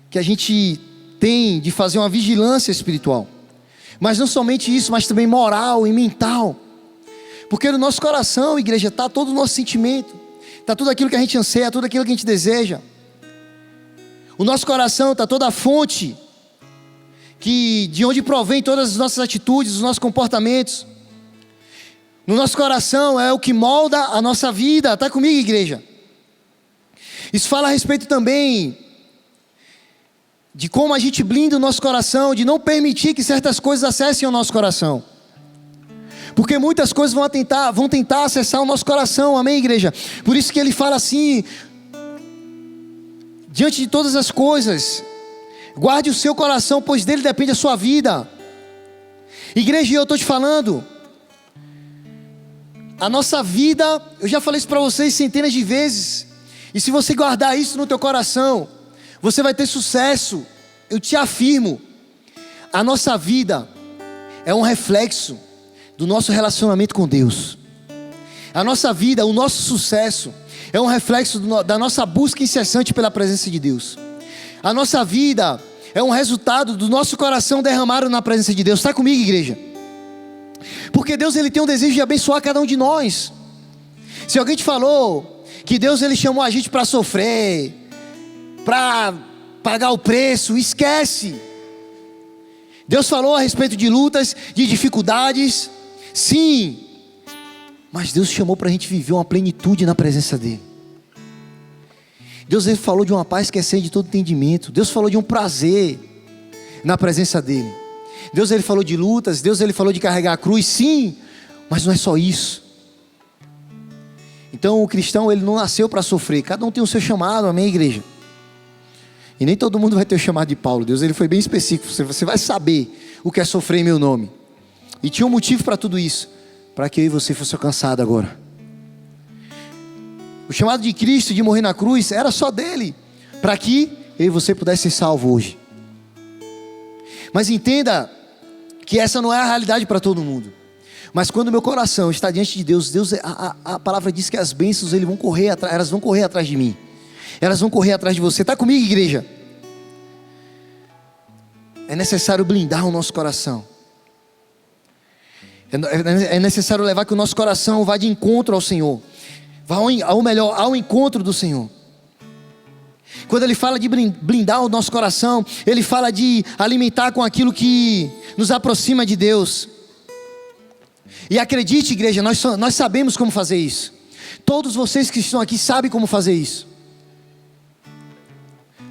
que a gente tem de fazer uma vigilância espiritual. Mas não somente isso, mas também moral e mental. Porque no nosso coração, igreja, está todo o nosso sentimento, está tudo aquilo que a gente anseia, tudo aquilo que a gente deseja. O nosso coração está toda a fonte de onde provém todas as nossas atitudes, os nossos comportamentos. No nosso coração é o que molda a nossa vida. Está comigo, igreja? Isso fala a respeito também de como a gente blinda o nosso coração, de não permitir que certas coisas acessem o nosso coração. Porque muitas coisas vão tentar acessar o nosso coração, amém, igreja? Por isso que ele fala assim: diante de todas as coisas, guarde o seu coração, pois dele depende a sua vida. Igreja, eu estou te falando, a nossa vida, eu já falei isso para vocês centenas de vezes, e se você guardar isso no teu coração, você vai ter sucesso. Eu te afirmo, a nossa vida é um reflexo do nosso relacionamento com Deus. A nossa vida, o nosso sucesso é um reflexo da nossa busca incessante pela presença de Deus. A nossa vida é um resultado do nosso coração derramado na presença de Deus. Está comigo, igreja? Porque Deus, ele tem um desejo de abençoar cada um de nós. Se alguém te falou que Deus, ele chamou a gente para sofrer, para pagar o preço, esquece. Deus falou a respeito de lutas, de dificuldades, sim, mas Deus chamou para a gente viver uma plenitude na presença dEle. Deus, ele falou de uma paz que excede todo entendimento. Deus falou de um prazer na presença dEle. Deus, ele falou de lutas. Deus, ele falou de carregar a cruz, sim, mas não é só isso. Então o cristão, ele não nasceu para sofrer. Cada um tem o seu chamado, amém, igreja? E nem todo mundo vai ter o chamado de Paulo. Deus, ele foi bem específico. Você vai saber o que é sofrer em meu nome. E tinha um motivo para tudo isso, para que eu e você fosse alcançado agora. O chamado de Cristo de morrer na cruz era só dele, para que eu e você pudesse ser salvo hoje. Mas entenda que essa não é a realidade para todo mundo. Mas quando meu coração está diante de Deus, a palavra diz que as bênçãos elas vão correr atrás de mim. Elas vão correr atrás de você. Está comigo, igreja? É necessário blindar o nosso coração. É necessário levar que o nosso coração vá de encontro ao Senhor. Vá ao encontro do Senhor. Quando ele fala de blindar o nosso coração, ele fala de alimentar com aquilo que nos aproxima de Deus. E acredite, igreja, nós sabemos como fazer isso. Todos vocês que estão aqui sabem como fazer isso.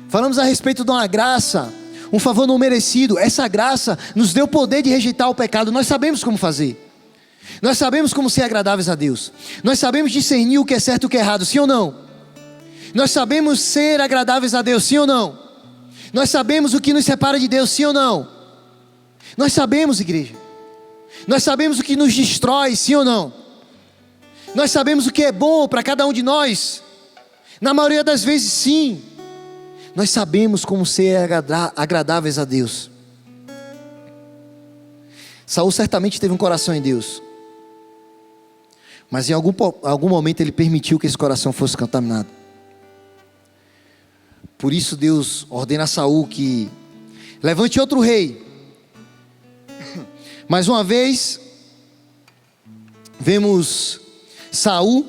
Falamos a respeito de uma graça, um favor não merecido. Essa graça nos deu o poder de rejeitar o pecado. Nós sabemos como fazer. Nós sabemos como ser agradáveis a Deus. Nós sabemos discernir o que é certo e o que é errado, sim ou não? Nós sabemos ser agradáveis a Deus, sim ou não? Nós sabemos o que nos separa de Deus, sim ou não? Nós sabemos, igreja. Nós sabemos o que nos destrói, sim ou não? Nós sabemos o que é bom para cada um de nós. Na maioria das vezes, sim. Nós sabemos como ser agradáveis a Deus. Saul certamente teve um coração em Deus, mas em algum momento ele permitiu que esse coração fosse contaminado. Por isso Deus ordena a Saul que levante outro rei. Mais uma vez, vemos Saul,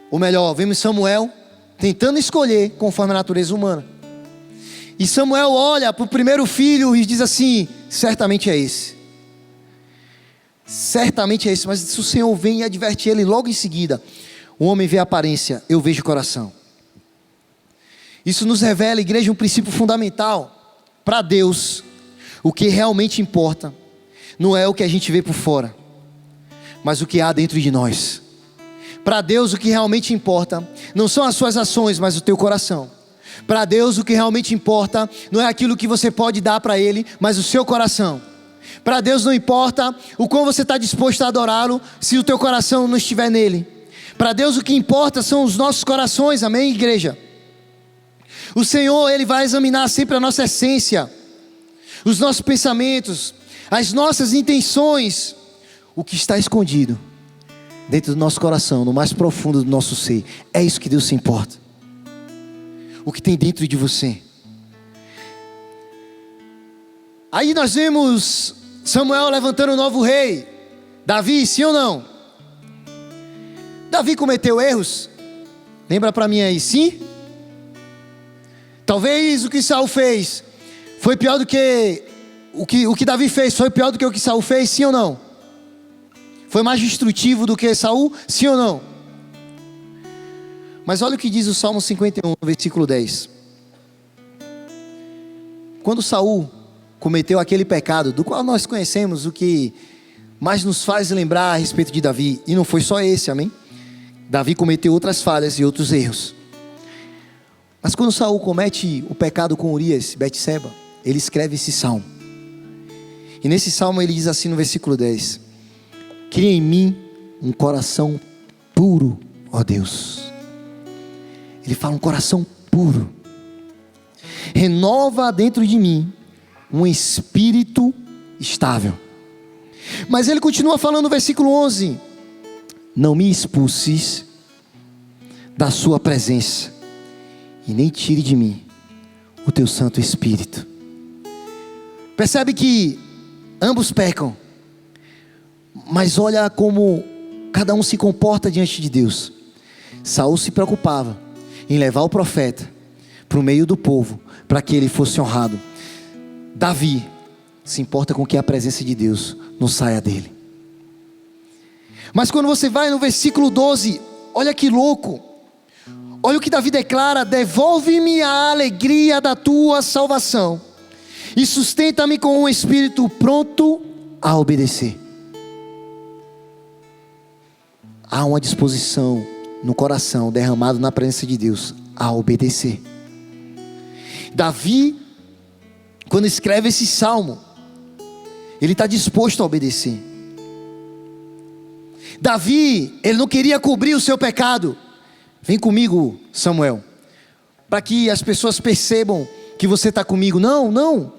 ou melhor, vemos Samuel tentando escolher conforme a natureza humana. E Samuel olha para o primeiro filho e diz assim: certamente é esse. Certamente é esse. Mas se o Senhor vem e adverte ele logo em seguida: o homem vê a aparência, eu vejo o coração. Isso nos revela, igreja, um princípio fundamental. Para Deus, o que realmente importa não é o que a gente vê por fora, mas o que há dentro de nós. Para Deus, o que realmente importa não são as suas ações, mas o teu coração. Para Deus, o que realmente importa não é aquilo que você pode dar para Ele, mas o seu coração. Para Deus não importa o quão você está disposto a adorá-lo, se o teu coração não estiver nele. Para Deus o que importa são os nossos corações, amém, igreja? O Senhor, Ele vai examinar sempre a nossa essência, os nossos pensamentos, as nossas intenções, o que está escondido dentro do nosso coração, no mais profundo do nosso ser. É isso que Deus se importa. O que tem dentro de você. Aí nós vemos Samuel levantando um novo rei, Davi, sim ou não? Davi cometeu erros? Lembra para mim aí, sim? Talvez o que Saul fez foi pior do que o que Davi fez, foi pior do que o que Saul fez, sim ou não? Foi mais destrutivo do que Saul, sim ou não? Mas olha o que diz o Salmo 51, versículo 10. Quando Saul cometeu aquele pecado, do qual nós conhecemos, o que mais nos faz lembrar a respeito de Davi, e não foi só esse, amém? Davi cometeu outras falhas e outros erros. Mas quando Saul comete o pecado com Urias, Betseba, ele escreve esse salmo. E nesse salmo ele diz assim no versículo 10: cria em mim um coração puro, ó Deus. Ele fala um coração puro. Renova dentro de mim um espírito estável. Mas ele continua falando no versículo 11: não me expulses da sua presença, e nem tire de mim o teu Santo Espírito. Percebe que ambos pecam, mas olha como cada um se comporta diante de Deus. Saul se preocupava em levar o profeta para o meio do povo, para que ele fosse honrado. Davi se importa com que a presença de Deus não saia dele. Mas quando você vai no versículo 12, olha que louco. Olha o que Davi declara: devolve-me a alegria da tua salvação, e sustenta-me com um espírito pronto a obedecer. Há uma disposição no coração derramado na presença de Deus a obedecer. Davi, quando escreve esse salmo, ele está disposto a obedecer. Davi, ele não queria cobrir o seu pecado. Vem comigo, Samuel, para que as pessoas percebam que você está comigo. Não.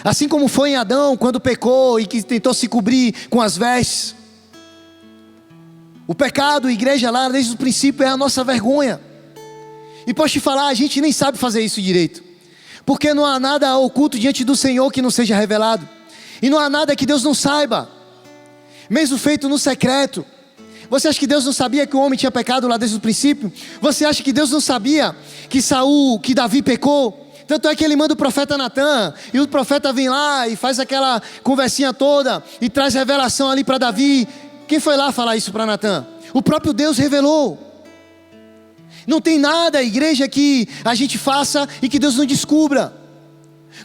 Assim como foi em Adão, quando pecou e que tentou se cobrir com as vestes. O pecado, igreja, lá desde o princípio é a nossa vergonha. E posso te falar, a gente nem sabe fazer isso direito, porque não há nada oculto diante do Senhor que não seja revelado, e não há nada que Deus não saiba, mesmo feito no secreto. Você acha que Deus não sabia que o homem tinha pecado lá desde o princípio? Você acha que Deus não sabia que Davi pecou? Tanto é que ele manda o profeta Natã, e o profeta vem lá e faz aquela conversinha toda, e traz revelação ali para Davi. Quem foi lá falar isso para Natã? O próprio Deus revelou. Não tem nada, igreja, que a gente faça e que Deus não descubra.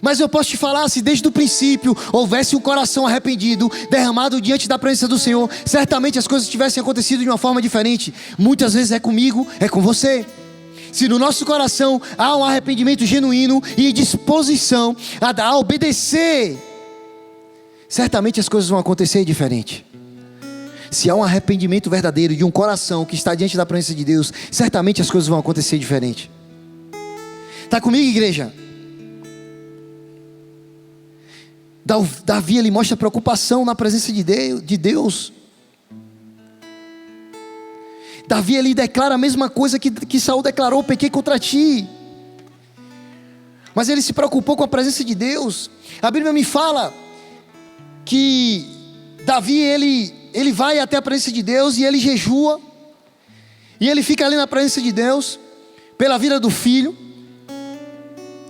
Mas eu posso te falar, se desde o princípio houvesse um coração arrependido, derramado diante da presença do Senhor, certamente as coisas tivessem acontecido de uma forma diferente. Muitas vezes é comigo, é com você. Se no nosso coração há um arrependimento genuíno e disposição a obedecer, certamente as coisas vão acontecer diferente. Se há um arrependimento verdadeiro de um coração que está diante da presença de Deus, certamente as coisas vão acontecer diferente. Está comigo, igreja? Davi, ele mostra preocupação na presença de Deus. Davi, ele declara a mesma coisa que Saul declarou: pequei contra ti. Mas ele se preocupou com a presença de Deus. A Bíblia me fala que Davi, ele vai até a presença de Deus e ele jejua. E ele fica ali na presença de Deus pela vida do filho.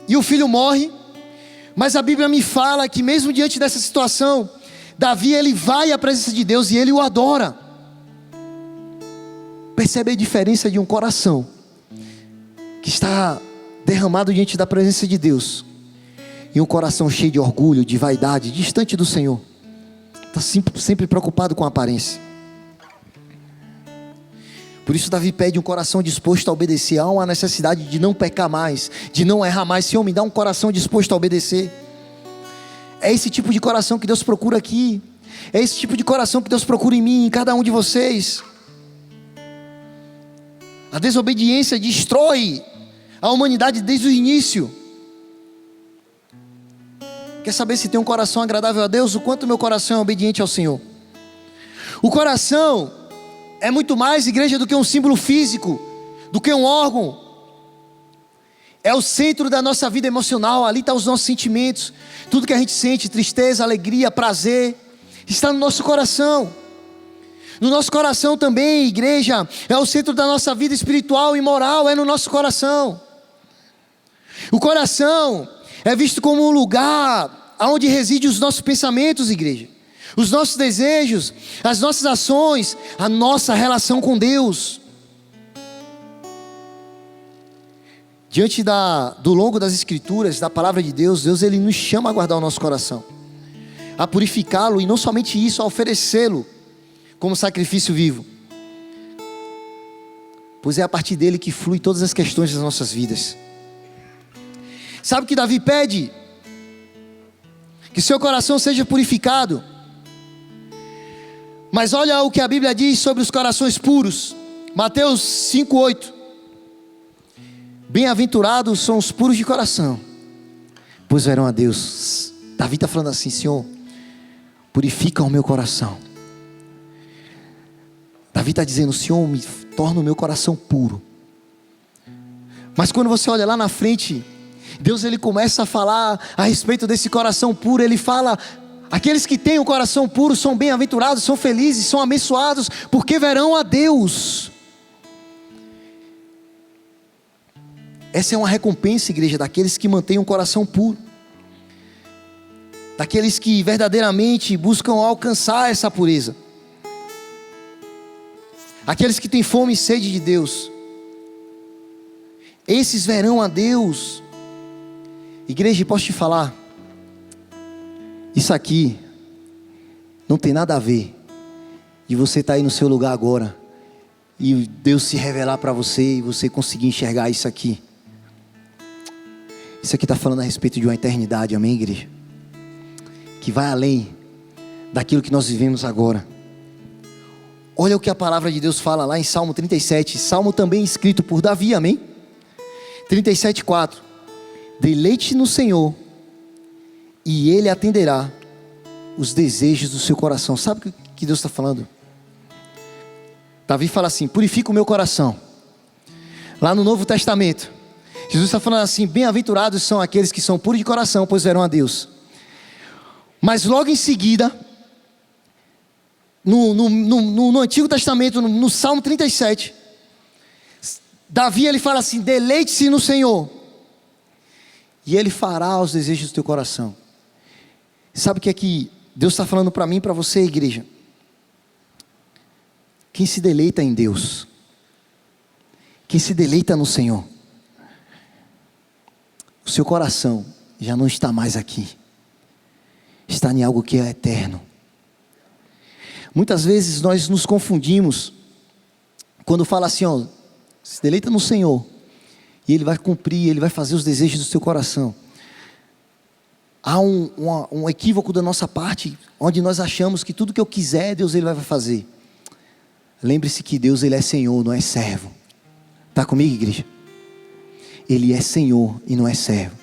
E o filho morre. Mas a Bíblia me fala que mesmo diante dessa situação, Davi, ele vai à presença de Deus e ele o adora. Percebe a diferença de um coração que está derramado diante da presença de Deus e um coração cheio de orgulho, de vaidade, distante do Senhor. Está sempre preocupado com a aparência. Por isso Davi pede um coração disposto a obedecer. Há uma necessidade de não pecar mais, de não errar mais. Senhor, me dá um coração disposto a obedecer. É esse tipo de coração que Deus procura aqui. É esse tipo de coração que Deus procura em mim, em cada um de vocês. A desobediência destrói a humanidade desde o início. Quer saber se tem um coração agradável a Deus? O quanto meu coração é obediente ao Senhor. O coração é muito mais, igreja, do que um símbolo físico, do que um órgão. É o centro da nossa vida emocional. Ali estão os nossos sentimentos. Tudo que a gente sente, tristeza, alegria, prazer, está no nosso coração. No nosso coração também, igreja, é o centro da nossa vida espiritual e moral, é no nosso coração. O coração é visto como um lugar onde residem os nossos pensamentos, igreja. Os nossos desejos, as nossas ações, a nossa relação com Deus. Diante do longo das Escrituras, da palavra de Deus, Deus ele nos chama a guardar o nosso coração, a purificá-lo e não somente isso, a oferecê-lo como sacrifício vivo. Pois é a partir dele que flui todas as questões das nossas vidas. Sabe o que Davi pede? Que seu coração seja purificado. Mas olha o que a Bíblia diz sobre os corações puros. Mateus 5:8. Bem-aventurados são os puros de coração, pois verão a Deus. Davi está falando assim: Senhor, purifica o meu coração. Davi está dizendo: Senhor, me torna o meu coração puro. Mas quando você olha lá na frente, Deus ele começa a falar a respeito desse coração puro. Ele fala: aqueles que têm o coração puro são bem-aventurados, são felizes, são abençoados, porque verão a Deus. Essa é uma recompensa, igreja, daqueles que mantêm um coração puro, daqueles que verdadeiramente buscam alcançar essa pureza, aqueles que têm fome e sede de Deus. Esses verão a Deus. Igreja, posso te falar, isso aqui não tem nada a ver de você estar aí no seu lugar agora e Deus se revelar para você e você conseguir enxergar isso aqui. Isso aqui está falando a respeito de uma eternidade, amém, igreja? Que vai além daquilo que nós vivemos agora. Olha o que a palavra de Deus fala lá em Salmo 37, Salmo também escrito por Davi, amém? 37:4. Deleite no Senhor e Ele atenderá os desejos do seu coração. Sabe o que Deus está falando? Davi fala assim: purifica o meu coração. Lá no Novo Testamento, Jesus está falando assim: bem-aventurados são aqueles que são puros de coração, pois verão a Deus. Mas logo em seguida, no Antigo Testamento, no Salmo 37, Davi ele fala assim: deleite-se no Senhor e Ele fará os desejos do teu coração. Sabe o que é que Deus está falando para mim e para você, igreja? Quem se deleita em Deus, quem se deleita no Senhor, o seu coração já não está mais aqui, está em algo que é eterno. Muitas vezes nós nos confundimos quando fala assim: ó, se deleita no Senhor e Ele vai cumprir, Ele vai fazer os desejos do seu coração. Há um equívoco da nossa parte, onde nós achamos que tudo que eu quiser, Deus Ele vai fazer. Lembre-se que Deus Ele é Senhor, não é servo. Está comigo, igreja? Ele é Senhor e não é servo.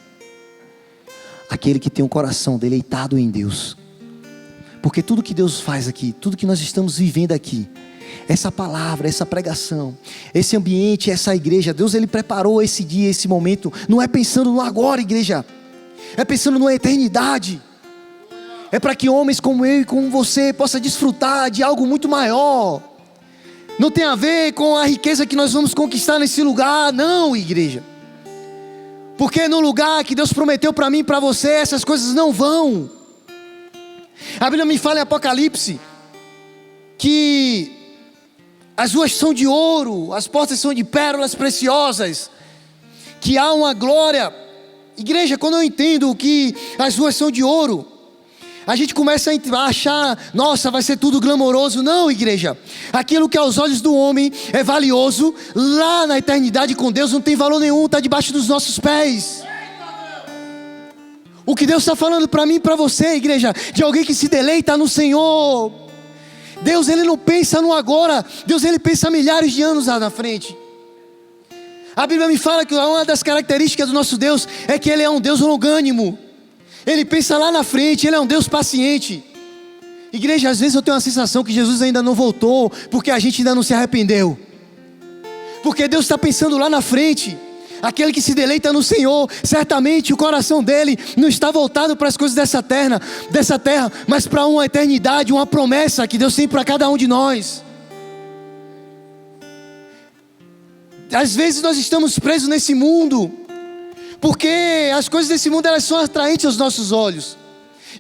Aquele que tem um coração deleitado em Deus. Porque tudo que Deus faz aqui, tudo que nós estamos vivendo aqui, essa palavra, essa pregação, esse ambiente, essa igreja, Deus Ele preparou esse dia, esse momento. Não é pensando no agora, igreja, é pensando na eternidade. É para que homens como eu e como você possam desfrutar de algo muito maior. Não tem a ver com a riqueza que nós vamos conquistar nesse lugar, não, igreja. Porque no lugar que Deus prometeu para mim e para você, essas coisas não vão. A Bíblia me fala em Apocalipse que as ruas são de ouro, as portas são de pérolas preciosas, que há uma glória. Igreja, quando eu entendo que as ruas são de ouro, a gente começa a achar, nossa, vai ser tudo glamouroso. Não, igreja, aquilo que aos olhos do homem é valioso, lá na eternidade com Deus não tem valor nenhum, está debaixo dos nossos pés. O que Deus está falando para mim e para você, igreja, de alguém que se deleita no Senhor. Deus, Ele não pensa no agora, Deus, Ele pensa milhares de anos lá na frente. A Bíblia me fala que uma das características do nosso Deus é que Ele é um Deus longânimo. Ele pensa lá na frente, Ele é um Deus paciente. Igreja, às vezes eu tenho a sensação que Jesus ainda não voltou, porque a gente ainda não se arrependeu. Porque Deus está pensando lá na frente. Aquele que se deleita no Senhor, certamente o coração dele não está voltado para as coisas dessa terra, mas para uma eternidade, uma promessa que Deus tem para cada um de nós. Às vezes nós estamos presos nesse mundo, porque as coisas desse mundo elas são atraentes aos nossos olhos,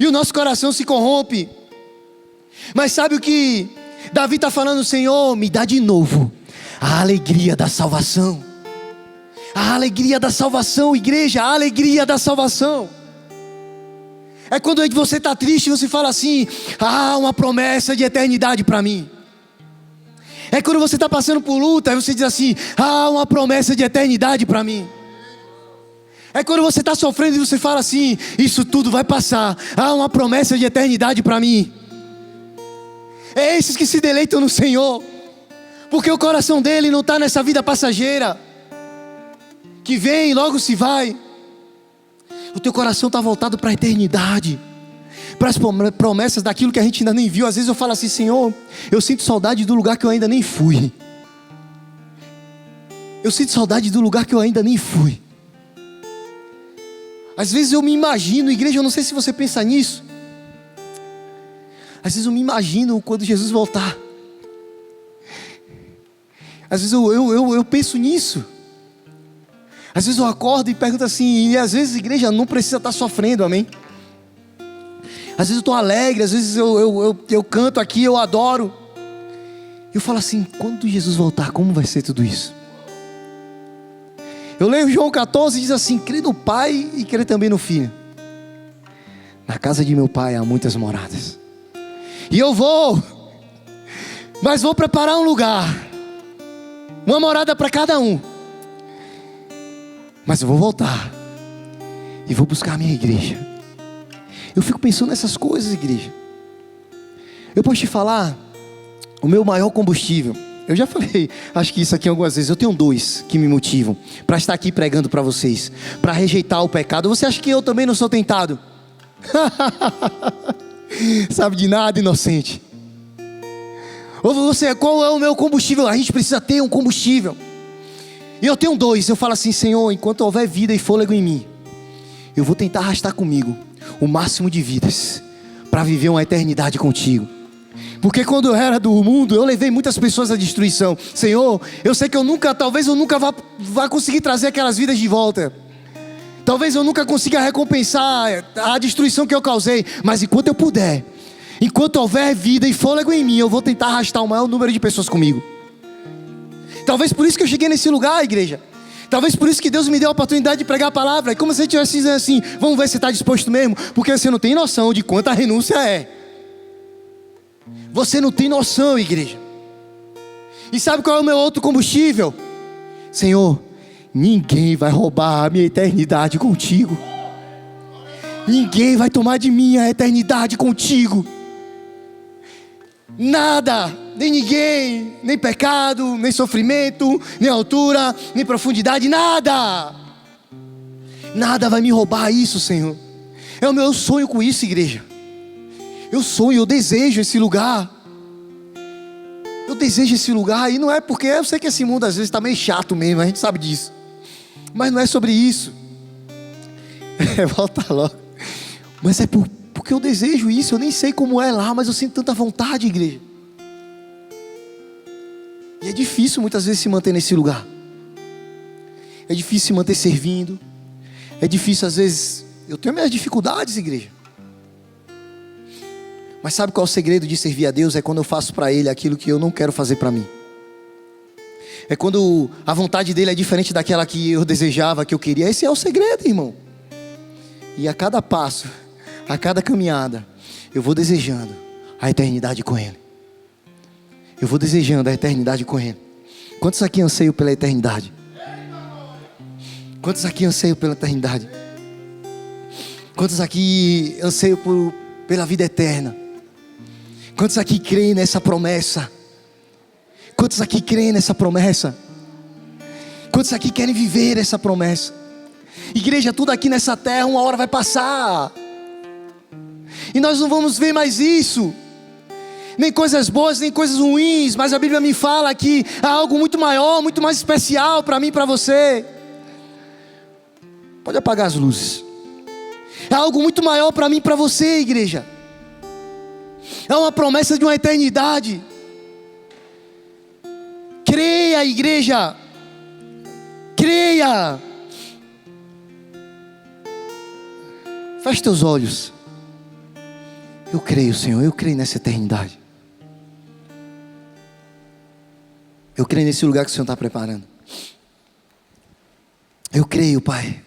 e o nosso coração se corrompe. Mas sabe o que Davi está falando? Senhor, me dá de novo a alegria da salvação. A alegria da salvação, igreja, a alegria da salvação. É quando você está triste, você fala assim: uma promessa de eternidade para mim. É quando você está passando por luta, você diz assim: uma promessa de eternidade para mim. É quando você está sofrendo e você fala assim: isso tudo vai passar, uma promessa de eternidade para mim. É esses que se deleitam no Senhor, porque o coração dele não está nessa vida passageira, que vem e logo se vai. O teu coração está voltado para a eternidade, para as promessas daquilo que a gente ainda nem viu. Às vezes eu falo assim: Senhor, eu sinto saudade do lugar que eu ainda nem fui. Eu sinto saudade do lugar que eu ainda nem fui. Às vezes eu me imagino, igreja, eu não sei se você pensa nisso. Às vezes eu me imagino quando Jesus voltar. Às vezes eu penso nisso. Às vezes eu acordo e pergunto assim, e às vezes a igreja não precisa estar sofrendo, amém? Às vezes eu estou alegre, às vezes eu canto aqui, eu adoro. Eu falo assim: quando Jesus voltar, como vai ser tudo isso? Eu leio João 14 e diz assim: crê no Pai e crê também no Filho. Na casa de meu Pai há muitas moradas. E eu vou, mas vou preparar um lugar, uma morada para cada um. Mas eu vou voltar e vou buscar a minha igreja. Eu fico pensando nessas coisas, igreja. Eu posso te falar, o meu maior combustível, eu já falei, acho que isso aqui algumas vezes, eu tenho 2 que me motivam para estar aqui pregando para vocês, para rejeitar o pecado. Você acha que eu também não sou tentado? Sabe de nada, inocente. Ou você, qual é o meu combustível? A gente precisa ter um combustível. E eu tenho 2, eu falo assim: Senhor, enquanto houver vida e fôlego em mim, eu vou tentar arrastar comigo o máximo de vidas, para viver uma eternidade contigo. Porque quando eu era do mundo, eu levei muitas pessoas à destruição. Senhor, eu sei que talvez eu nunca vá conseguir trazer aquelas vidas de volta. Talvez eu nunca consiga recompensar a destruição que eu causei. Mas enquanto eu puder, enquanto houver vida e fôlego em mim, eu vou tentar arrastar o maior número de pessoas comigo. Talvez por isso que eu cheguei nesse lugar, igreja. Talvez por isso que Deus me deu a oportunidade de pregar a palavra. É como se eu estivesse dizendo assim: vamos ver se você está disposto mesmo. Porque você não tem noção de quanta renúncia é. Você não tem noção, igreja. E sabe qual é o meu outro combustível? Senhor, ninguém vai roubar a minha eternidade contigo. Ninguém vai tomar de mim a eternidade contigo. Nada, nem ninguém, nem pecado, nem sofrimento, nem altura, nem profundidade, nada. Nada vai me roubar isso, Senhor. É o meu sonho com isso, igreja. Eu sonho, eu desejo esse lugar. Eu desejo esse lugar. E não é porque eu sei que esse mundo às vezes está meio chato mesmo, a gente sabe disso. Mas não é sobre isso. Volta logo. Mas é porque porque eu desejo isso, eu nem sei como é lá, mas eu sinto tanta vontade, igreja. E é difícil muitas vezes se manter nesse lugar. É difícil se manter servindo. É difícil às vezes, eu tenho minhas dificuldades, igreja. Mas sabe qual é o segredo de servir a Deus? É quando eu faço para Ele aquilo que eu não quero fazer para mim. É quando a vontade dele é diferente daquela que eu desejava, que eu queria. Esse é o segredo, irmão. E a cada passo, a cada caminhada, eu vou desejando a eternidade com Ele. Eu vou desejando a eternidade com Ele. Quantos aqui anseiam pela eternidade? Quantos aqui anseiam pela eternidade? Quantos aqui anseiam pela vida eterna? Quantos aqui creem nessa promessa? Quantos aqui creem nessa promessa? Quantos aqui querem viver essa promessa? Igreja, tudo aqui nessa terra uma hora vai passar. E nós não vamos ver mais isso. Nem coisas boas, nem coisas ruins. Mas a Bíblia me fala que há algo muito maior, muito mais especial para mim e para você. Pode apagar as luzes. É algo muito maior para mim e para você, igreja. É uma promessa de uma eternidade. Creia, igreja. Creia. Feche teus olhos. Eu creio, Senhor, eu creio nessa eternidade. Eu creio nesse lugar que o Senhor está preparando. Eu creio, Pai,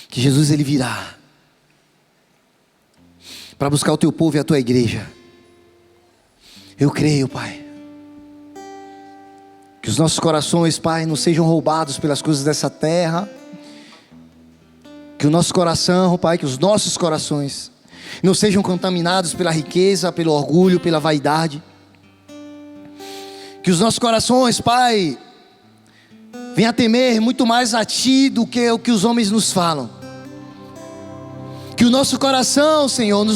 que Jesus Ele virá para buscar o Teu povo e a Tua igreja. Eu creio, Pai, que os nossos corações, Pai, não sejam roubados pelas coisas dessa terra. Que o nosso coração, Pai, que os nossos corações não sejam contaminados pela riqueza, pelo orgulho, pela vaidade. Que os nossos corações, Pai, venham a temer muito mais a Ti do que o que os homens nos falam. Que o nosso coração, Senhor,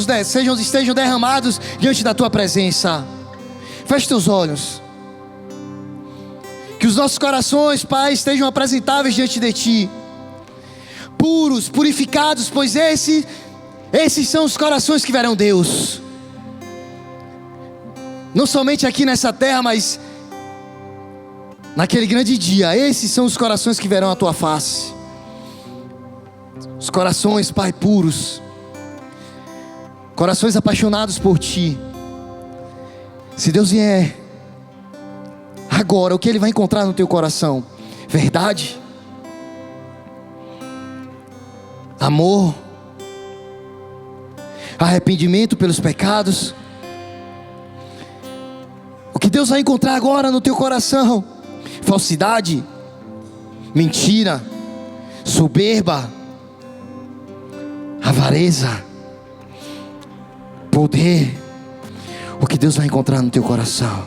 estejam derramados diante da Tua presença. Feche teus olhos. Que os nossos corações, Pai, estejam apresentáveis diante de Ti, puros, purificados, pois esses são os corações que verão Deus. Não somente aqui nessa terra, mas naquele grande dia. Esses são os corações que verão a Tua face. Os corações, Pai, puros, corações apaixonados por Ti. Se Deus vier agora, o que Ele vai encontrar no teu coração? Verdade, amor, arrependimento pelos pecados. O que Deus vai encontrar agora no teu coração? Falsidade, mentira, soberba, avareza, poder. O que Deus vai encontrar no teu coração?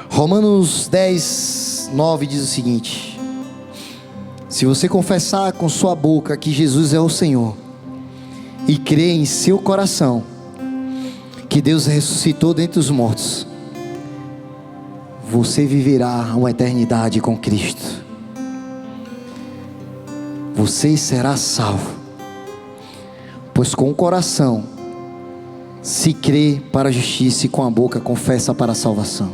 Romanos 10, 9 diz o seguinte: se você confessar com sua boca que Jesus é o Senhor e crer em seu coração que Deus ressuscitou dentre os mortos, você viverá uma eternidade com Cristo. Você será salvo, pois com o coração se crê para a justiça e com a boca confessa para a salvação.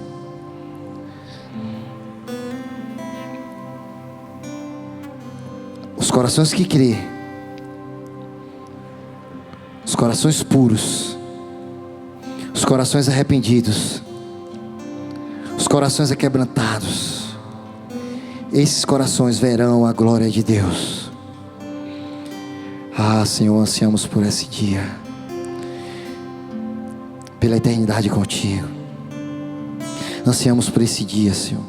Os corações que crê, os corações puros, os corações arrependidos, os corações aquebrantados, esses corações verão a glória de Deus. Ah, Senhor, ansiamos por esse dia, pela eternidade contigo. Ansiamos por esse dia, Senhor.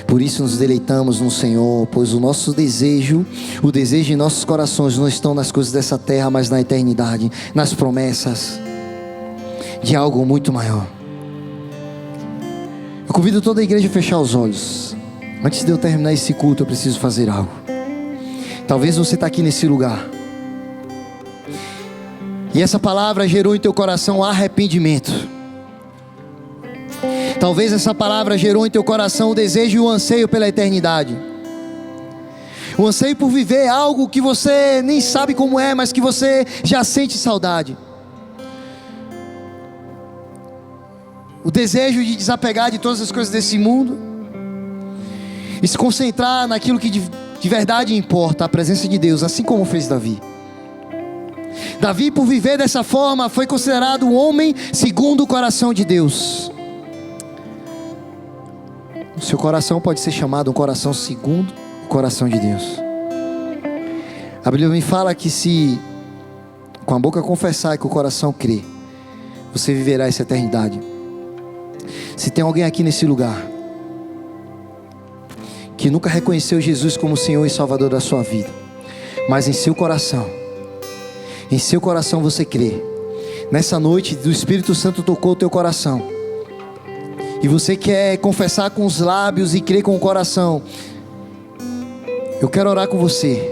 Por isso nos deleitamos no Senhor, pois o nosso desejo, o desejo em nossos corações não estão nas coisas dessa terra, mas na eternidade, nas promessas de algo muito maior. Eu convido toda a igreja a fechar os olhos. Antes de eu terminar esse culto, eu preciso fazer algo. Talvez você está aqui nesse lugar e essa palavra gerou em teu coração arrependimento. Talvez essa palavra gerou em teu coração o desejo e o anseio pela eternidade. O anseio por viver algo que você nem sabe como é, mas que você já sente saudade. O desejo de desapegar de todas as coisas desse mundo e se concentrar naquilo que de verdade importa, a presença de Deus, assim como fez Davi. Davi, por viver dessa forma, foi considerado um homem segundo o coração de Deus. O seu coração pode ser chamado um coração segundo o coração de Deus. A Bíblia me fala que se com a boca confessar e com o coração crer, você viverá essa eternidade. Se tem alguém aqui nesse lugar que nunca reconheceu Jesus como Senhor e Salvador da sua vida, mas em seu coração você crê, nessa noite o Espírito Santo tocou o teu coração, e você quer confessar com os lábios e crer com o coração, eu quero orar com você.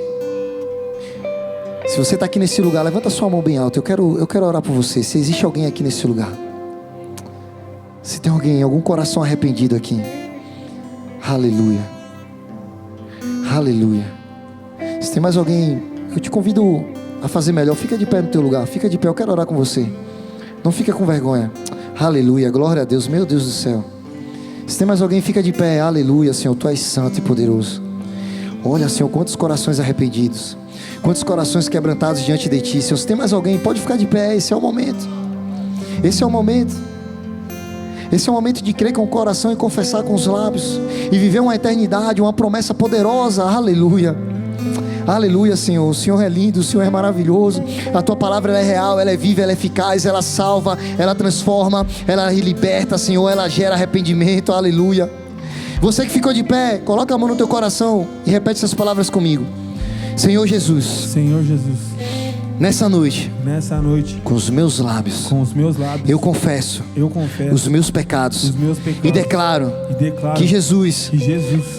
Se você está aqui nesse lugar, levanta sua mão bem alta. Eu quero orar por você. Se existe alguém aqui nesse lugar, se tem alguém, algum coração arrependido aqui, aleluia, aleluia. Se tem mais alguém, eu te convido a fazer melhor. Fica de pé no teu lugar, fica de pé, eu quero orar com você. Não fica com vergonha. Aleluia, glória a Deus, meu Deus do céu. Se tem mais alguém, fica de pé. Aleluia, Senhor, Tu és santo e poderoso. Olha, Senhor, quantos corações arrependidos, quantos corações quebrantados diante de Ti, Senhor. Se tem mais alguém, pode ficar de pé. Esse é o momento. Esse é o momento. Esse é o momento de crer com o coração e confessar com os lábios e viver uma eternidade, uma promessa poderosa. Aleluia, aleluia, Senhor. O Senhor é lindo, o Senhor é maravilhoso. A Tua palavra, ela é real, ela é viva, ela é eficaz, ela salva, ela transforma, ela liberta, Senhor. Ela gera arrependimento. Aleluia. Você que ficou de pé, coloca a mão no teu coração e repete essas palavras comigo. Senhor Jesus, Senhor Jesus, nessa noite, com os meus lábios, eu confesso os meus pecados, e declaro que Jesus,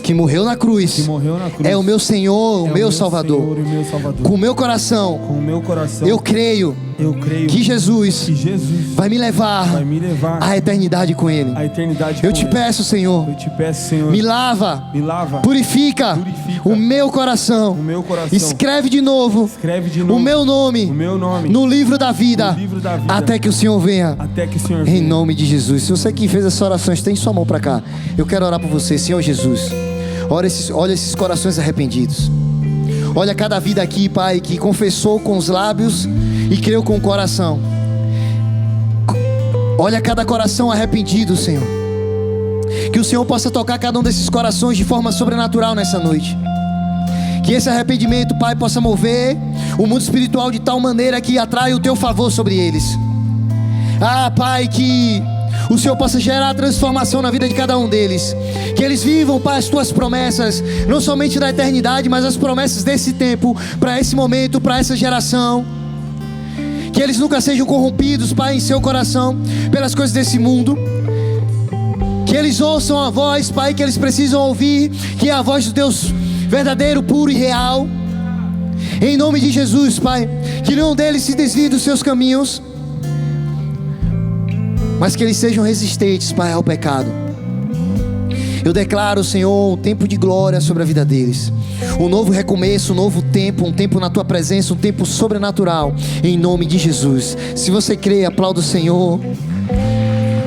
que morreu na cruz, é o meu Senhor, o meu Salvador. Com o meu coração, eu creio que Jesus vai me levar à eternidade com Ele. Eu te peço, Senhor, me lava, purifica o meu coração, escreve de novo o meu nome no livro da vida, até que o Senhor venha, em nome de Jesus. Se você que fez essa oração, estende sua mão para cá. Eu quero orar por você. Senhor Jesus, olha esses corações arrependidos. Olha cada vida aqui, Pai, que confessou com os lábios e creu com o coração. Olha cada coração arrependido, Senhor. Que o Senhor possa tocar cada um desses corações de forma sobrenatural nessa noite. Que esse arrependimento, Pai, possa mover o mundo espiritual de tal maneira que atrai o Teu favor sobre eles. Pai, que o Senhor possa gerar transformação na vida de cada um deles. Que eles vivam, Pai, as Tuas promessas, não somente da eternidade, mas as promessas desse tempo, para esse momento, para essa geração. Que eles nunca sejam corrompidos, Pai, em seu coração pelas coisas desse mundo. Que eles ouçam a voz, Pai, que eles precisam ouvir, que é a voz do Deus verdadeiro, puro e real. Em nome de Jesus, Pai, que nenhum deles se desvie dos seus caminhos, mas que eles sejam resistentes, Pai, ao pecado. Eu declaro, Senhor, um tempo de glória sobre a vida deles, um novo recomeço, um novo tempo, um tempo na Tua presença, um tempo sobrenatural, em nome de Jesus. Se você crê, aplauda o Senhor.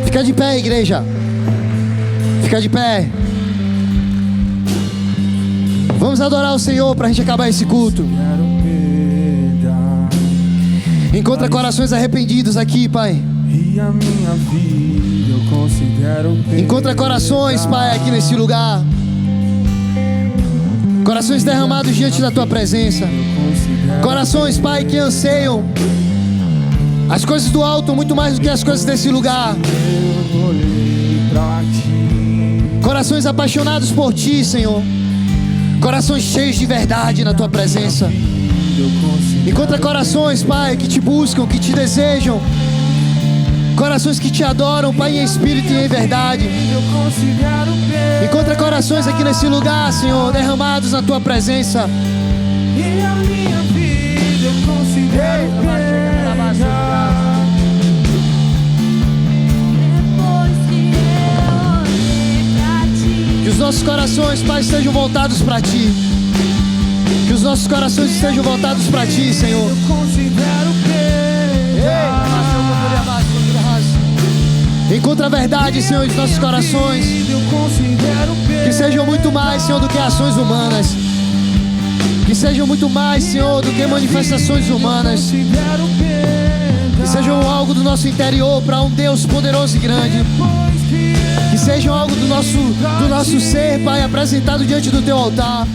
Fica de pé, igreja. Fica de pé. Vamos adorar o Senhor para a gente acabar esse culto. Encontra corações arrependidos aqui, Pai. E a minha vida eu considero perda. Encontra corações, Pai, aqui nesse lugar. Corações derramados diante da Tua presença. Corações, Pai, que anseiam as coisas do alto muito mais do que as coisas desse lugar. Corações apaixonados por Ti, Senhor. Corações cheios de verdade na Tua presença. Encontra corações, Pai, que Te buscam, que Te desejam. Corações que Te adoram, Pai, em espírito e em verdade. Encontra corações aqui nesse lugar, Senhor, derramados na Tua presença. E a minha vida eu considero perda. Que os nossos corações, Pai, estejam voltados para Ti. Que os nossos corações estejam voltados para Ti, Senhor. Eu considero Encontra a verdade, Senhor, em nossos corações. eu considero Que sejam muito mais, Senhor, do que ações humanas. Que sejam muito mais, Senhor, do que manifestações humanas. Que sejam algo do nosso interior para um Deus poderoso e grande. Que sejam algo do nosso ser, Pai, apresentado diante do Teu altar.